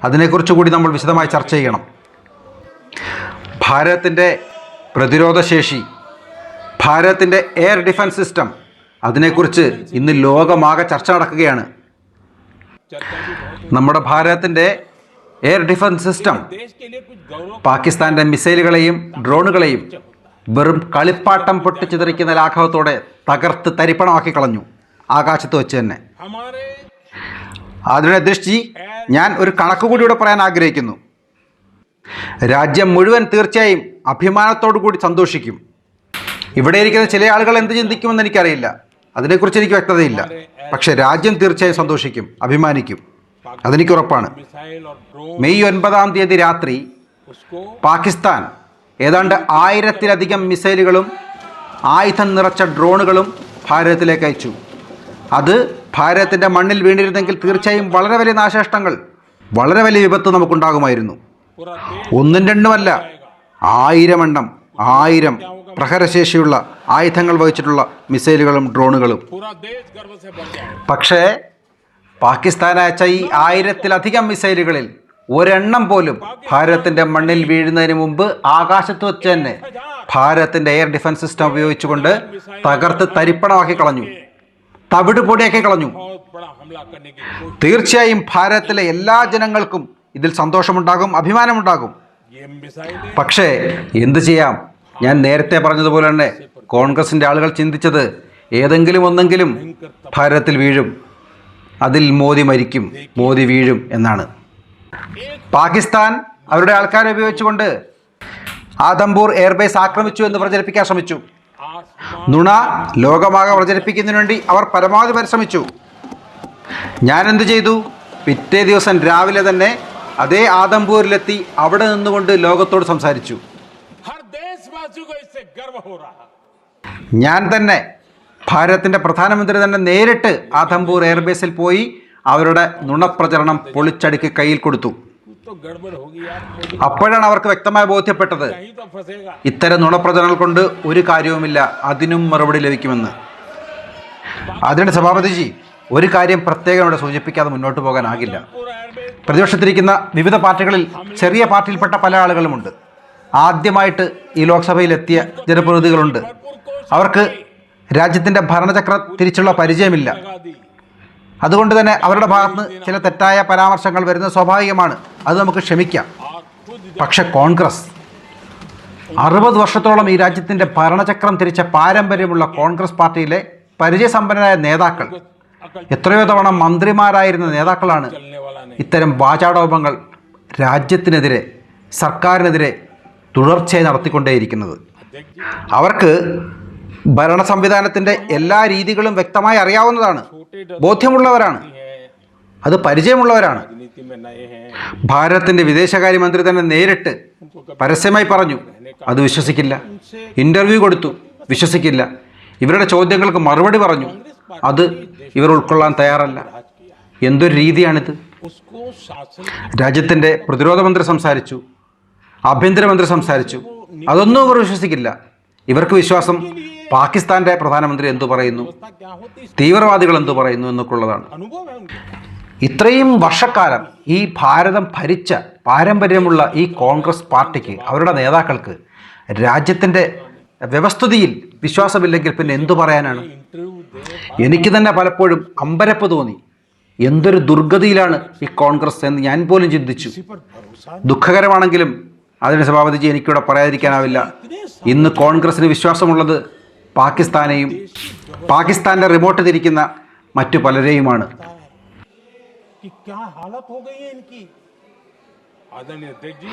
അതിനെക്കുറിച്ച് കൂടി നമ്മൾ വിശദമായി ചർച്ച ചെയ്യണം. ഭാരതത്തിൻ്റെ പ്രതിരോധശേഷി, ഭാരതത്തിൻ്റെ എയർ ഡിഫൻസ് സിസ്റ്റം, അതിനെക്കുറിച്ച് ഇന്ന് ലോകമാകെ ചർച്ച നടക്കുകയാണ്. നമ്മുടെ ഭാരതത്തിൻ്റെ എയർ ഡിഫൻസ് സിസ്റ്റം देश के लिए कुछ गौरव പാകിസ്ഥാൻ്റെ മിസൈലുകളെയും ഡ്രോണുകളെയും വെറും കളിപ്പാട്ടം പൊട്ടിച്ചിതറിക്കുന്ന ലാഘവത്തോടെ തകർത്ത് തരിപ്പണമാക്കി കളഞ്ഞു, ആകാശത്ത് വെച്ച് തന്നെ. हमारे ആദരണീയ അധ്യക്ഷ ജി, ഞാൻ ഒരു കണക്ക് കൂടി ഇവിടെ പറയാൻ ആഗ്രഹിക്കുന്നു. രാജ്യം മുഴുവൻ തീർച്ചയായും അഭിമാനത്തോടു കൂടി സന്തോഷിക്കും. ഇവിടെ ഇരിക്കുന്ന ചില ആളുകൾ എന്ത് ചിന്തിക്കുമെന്ന് എനിക്കറിയില്ല, അതിനെക്കുറിച്ച് എനിക്ക് വ്യക്തതയില്ല. പക്ഷേ രാജ്യം തീർച്ചയായും സന്തോഷിക്കും, അഭിമാനിക്കും, അതെനിക്ക് ഉറപ്പാണ്. मिसाइल और ड्रोन മെയ് 9 രാത്രി उसको പാകിസ്ഥാൻ ഏതാണ്ട് 1000-ലധികം മിസൈലുകളും ആയുധം നിറച്ച ഡ്രോണുകളും ഭാരതത്തിലേക്ക് അയച്ചു. അത് ഭാരതത്തിൻ്റെ മണ്ണിൽ വീണിരുന്നെങ്കിൽ തീർച്ചയായും വളരെ വലിയ നാശനഷ്ടങ്ങൾ, വളരെ വലിയ വിപത്ത് നമുക്കുണ്ടാകുമായിരുന്നു. पूरा देश ഒന്നും രണ്ടുമല്ല, 1000 എണ്ണം, 1000 പ്രഹരശേഷിയുള്ള ആയുധങ്ങൾ വഹിച്ചിട്ടുള്ള മിസൈലുകളും ഡ്രോണുകളും. पूरा देश गर्व से भर जाए. പക്ഷേ പാകിസ്ഥാൻ അയച്ച ഈ 1000-ലധികം മിസൈലുകളിൽ ഒരെണ്ണം പോലും ഭാരതത്തിൻ്റെ മണ്ണിൽ വീഴുന്നതിന് മുമ്പ് ആകാശത്ത് വെച്ച് തന്നെ ഭാരതത്തിൻ്റെ എയർ ഡിഫൻസ് സിസ്റ്റം ഉപയോഗിച്ചുകൊണ്ട് തകർത്ത് തരിപ്പണമാക്കി കളഞ്ഞു, തവിട് പൊടിയാക്കി കളഞ്ഞു. बहुत बड़ा हमला करने की कोशिश. തീർച്ചയായും ഭാരതത്തിലെ എല്ലാ ജനങ്ങൾക്കും ഇതിൽ സന്തോഷമുണ്ടാകും, അഭിമാനമുണ്ടാകും. ये मिसाइलें പക്ഷേ എന്തു ചെയ്യാം, ഞാൻ നേരത്തെ പറഞ്ഞതുപോലെ തന്നെ കോൺഗ്രസിൻ്റെ ആളുകൾ ചിന്തിച്ചത് ഏതെങ്കിലും ഒന്നെങ്കിലും ഭാരതത്തിൽ വീഴും, അതിൽ മോദി മരിക്കും, മോദി വീഴും എന്നാണ്. പാകിസ്ഥാൻ അവരുടെ ആൾക്കാരെ ഉപയോഗിച്ചുകൊണ്ട് ആദംപൂർ എയർബേസ് ആക്രമിച്ചു എന്ന് പ്രചരിപ്പിക്കാൻ ശ്രമിച്ചു. आसमान നുണ ലോകമാകെ പ്രചരിപ്പിക്കുന്നതിന് വേണ്ടി അവർ പരമാവധി പരിശ്രമിച്ചു. ഞാൻ എന്ത് ചെയ്തു, പിറ്റേ ദിവസം രാവിലെ തന്നെ അതേ ആദംപൂരിലെത്തി അവിടെ നിന്നുകൊണ്ട് ലോകത്തോട് സംസാരിച്ചു. हर देशवासी को इससे गर्व हो रहा है. ഞാൻ തന്നെ, ഭാരതത്തിൻ്റെ പ്രധാനമന്ത്രി തന്നെ നേരിട്ട് ആദംപൂർ എയർബേസിൽ പോയി അവരുടെ നുണപ്രചരണം പൊളിച്ചടുക്കി കയ്യിൽ കൊടുത്തു. कुछ तो गड़बड़ होगी यार. मोदी അപ്പോഴാണ് അവർക്ക് വ്യക്തമായി ബോധ്യപ്പെട്ടത് कहीं तो फंसेगा. ഇത്തരം നുണപ്രചരണങ്ങൾ കൊണ്ട് ഒരു കാര്യവുമില്ല, അതിനും മറുപടി ലഭിക്കുമെന്ന്. അതിൻ്റെ സഭാപതിജി, ഒരു കാര്യം പ്രത്യേകം ഇവിടെ സൂചിപ്പിക്കാതെ മുന്നോട്ട് പോകാനാകില്ല. पूरा एयरबेस പ്രതിപക്ഷത്തിരിക്കുന്ന വിവിധ പാർട്ടികളിൽ ചെറിയ പാർട്ടിയിൽപ്പെട്ട പല ആളുകളുമുണ്ട്. ആദ്യമായിട്ട് ഈ ലോക്സഭയിലെത്തിയ ജനപ്രതിനിധികളുണ്ട്. അവർക്ക് രാജ്യത്തിൻ്റെ ഭരണചക്രം തിരിച്ചുള്ള പരിചയമില്ല. लगा दी. അതുകൊണ്ട് തന്നെ അവരുടെ ഭാഗത്ത് ചില തെറ്റായ പരാമർശങ്ങൾ വരുന്നത് സ്വാഭാവികമാണ്, അത് നമുക്ക് ക്ഷമിക്കാം. और खुद പക്ഷെ കോൺഗ്രസ് 60 വർഷത്തോളം ഈ രാജ്യത്തിൻ്റെ ഭരണചക്രം തിരിച്ച പാരമ്പര്യമുള്ള കോൺഗ്രസ് പാർട്ടിയിലെ പരിചയസമ്പന്നരായ നേതാക്കൾ, अकल എത്രയോ തവണ മന്ത്രിമാരായിരുന്ന നേതാക്കളാണ് चलने वाला नहीं. ഇത്തരം വാചാടോപങ്ങൾ രാജ്യത്തിനെതിരെ, സർക്കാരിനെതിരെ തുടർച്ചയായി നടത്തിക്കൊണ്ടേയിരിക്കുന്നത്. अध्यक्ष जी, അവർക്ക് ഭരണ സംവിധാനത്തിൻ്റെ എല്ലാ രീതികളും വ്യക്തമായി അറിയാവുന്നതാണ്, ബോധ്യമുള്ളവരാണ്, അത് പരിചയമുള്ളവരാണ്. राजनीति में नए हैं. ഭാരതത്തിൻ്റെ വിദേശകാര്യമന്ത്രി തന്നെ നേരിട്ട് പരസ്യമായി പറഞ്ഞു, അത് വിശ്വസിക്കില്ല. ഇൻ്റർവ്യൂ കൊടുത്തു, വിശ്വസിക്കില്ല. ഇവരുടെ ചോദ്യങ്ങൾക്ക് മറുപടി പറഞ്ഞു, അത് ഇവർ ഉൾക്കൊള്ളാൻ തയ്യാറല്ല. എന്തൊരു രീതിയാണിത്? उसको शासन രാജ്യത്തിൻ്റെ പ്രതിരോധ മന്ത്രി സംസാരിച്ചു, ആഭ്യന്തരമന്ത്രി സംസാരിച്ചു, അതൊന്നും ഇവർ വിശ്വസിക്കില്ല. ഇവർക്ക് വിശ്വാസം പാകിസ്ഥാൻ്റെ പ്രധാനമന്ത്രി എന്തു പറയുന്നു, व्यवस्था क्या होती है. തീവ്രവാദികൾ എന്തു പറയുന്നു എന്നൊക്കെ ഉള്ളതാണ്. अनुभव है उनके. ഇത്രയും വർഷക്കാലം ഈ ഭാരതം ഭരിച്ച പാരമ്പര്യമുള്ള ഈ കോൺഗ്രസ് പാർട്ടിക്ക്, അവരുടെ നേതാക്കൾക്ക് രാജ്യത്തിൻ്റെ വ്യവസ്ഥിതിയിൽ വിശ്വാസമില്ലെങ്കിൽ പിന്നെ എന്തു പറയാനാണ്? इंटरव्यू दे എനിക്ക് തന്നെ പലപ്പോഴും അമ്പരപ്പ് തോന്നി. എന്തൊരു ദുർഗതിയിലാണ് ഈ കോൺഗ്രസ് എന്ന് ഞാൻ പോലും ചിന്തിച്ചു. पर भरोसा ദുഃഖകരമാണെങ്കിലും അതിന് സഭാപതിജി എനിക്കിവിടെ പറയാതിരിക്കാനാവില്ല. ഇന്ന് കോൺഗ്രസിന് വിശ്വാസമുള്ളത് പാകിസ്ഥാനെയും പാകിസ്ഥാൻ്റെ റിമോട്ട് തിരിക്കുന്ന മറ്റു പലരെയുമാണ്. कि क्या हालत हो गई है इनकी. आदरणीय अध्यक्ष जी,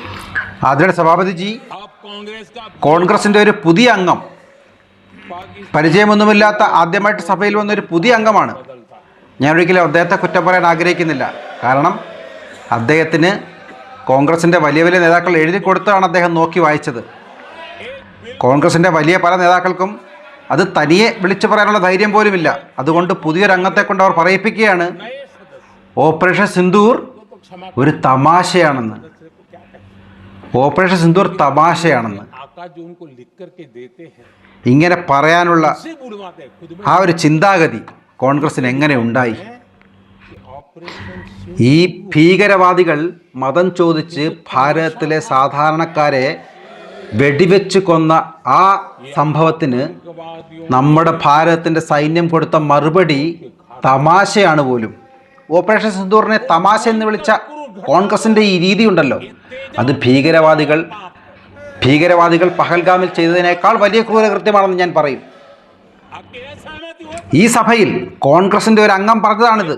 അതിന് സഭാപതിജി, आप कांग्रेस का കോൺഗ്രസിൻ്റെ ഒരു പുതിയ അംഗം, पाकिस्तान പരിചയമൊന്നുമില്ലാത്ത ആദ്യമായിട്ട് സഭയിൽ വന്ന ഒരു പുതിയ അംഗമാണ്. बदलता है. ഞാൻ ഒരിക്കലും അദ്ദേഹത്തെ കുറ്റം പറയാൻ ആഗ്രഹിക്കുന്നില്ല. കാരണം അദ്ദേഹത്തിന് കോൺഗ്രസിൻ്റെ വലിയ വലിയ നേതാക്കൾ എഴുതി കൊടുത്താണ് അദ്ദേഹം നോക്കി വായിച്ചത്. കോൺഗ്രസിൻ്റെ വലിയ പല നേതാക്കൾക്കും അത് തനിയെ വിളിച്ചു പറയാനുള്ള ധൈര്യം പോലുമില്ല. അതുകൊണ്ട് പുതിയൊരു അംഗത്തെ കൊണ്ട് അവർ പറയിപ്പിക്കുകയാണ് नए सदस्य ഓപ്പറേഷൻ സിന്ദൂർ को क्षमा ഒരു തമാശയാണെന്ന്. सदस्य को क्या कहते ഓപ്പറേഷൻ സിന്ദൂർ തമാശയാണെന്ന്. हैं. आका जो उनको लिख करके देते हैं ഇങ്ങനെ പറയാനുള്ള उसे बुलवाते हैं. खुद में ആ ഒരു ചിന്താഗതി കോൺഗ്രസിന് എങ്ങനെ ഉണ്ടായി? ऑपरेशन ഈ ഭീകരവാദികൾ മതം ചോദിച്ച് ഭാരതത്തിലെ സാധാരണക്കാരെ വെടിവെച്ച് കൊന്ന ആ സംഭവത്തിന് सिंधवादियों നമ്മുടെ ഭാരതത്തിൻ്റെ സൈന്യം കൊടുത്ത മറുപടി തമാശയാണ് പോലും. ഓപ്പറേഷൻ സിന്ദൂറിനെ തമാശ എന്ന് വിളിച്ച കോൺഗ്രസിൻ്റെ ഈ രീതിയുണ്ടല്ലോ, അത് ഭീകരവാദികൾ പഹൽഗാമിൽ ചെയ്തതിനേക്കാൾ വലിയ ക്രൂരകൃത്യമാണെന്ന് ഞാൻ പറയും. ഈ സഭയിൽ കോൺഗ്രസിൻ്റെ ഒരു അംഗം പറഞ്ഞതാണിത്.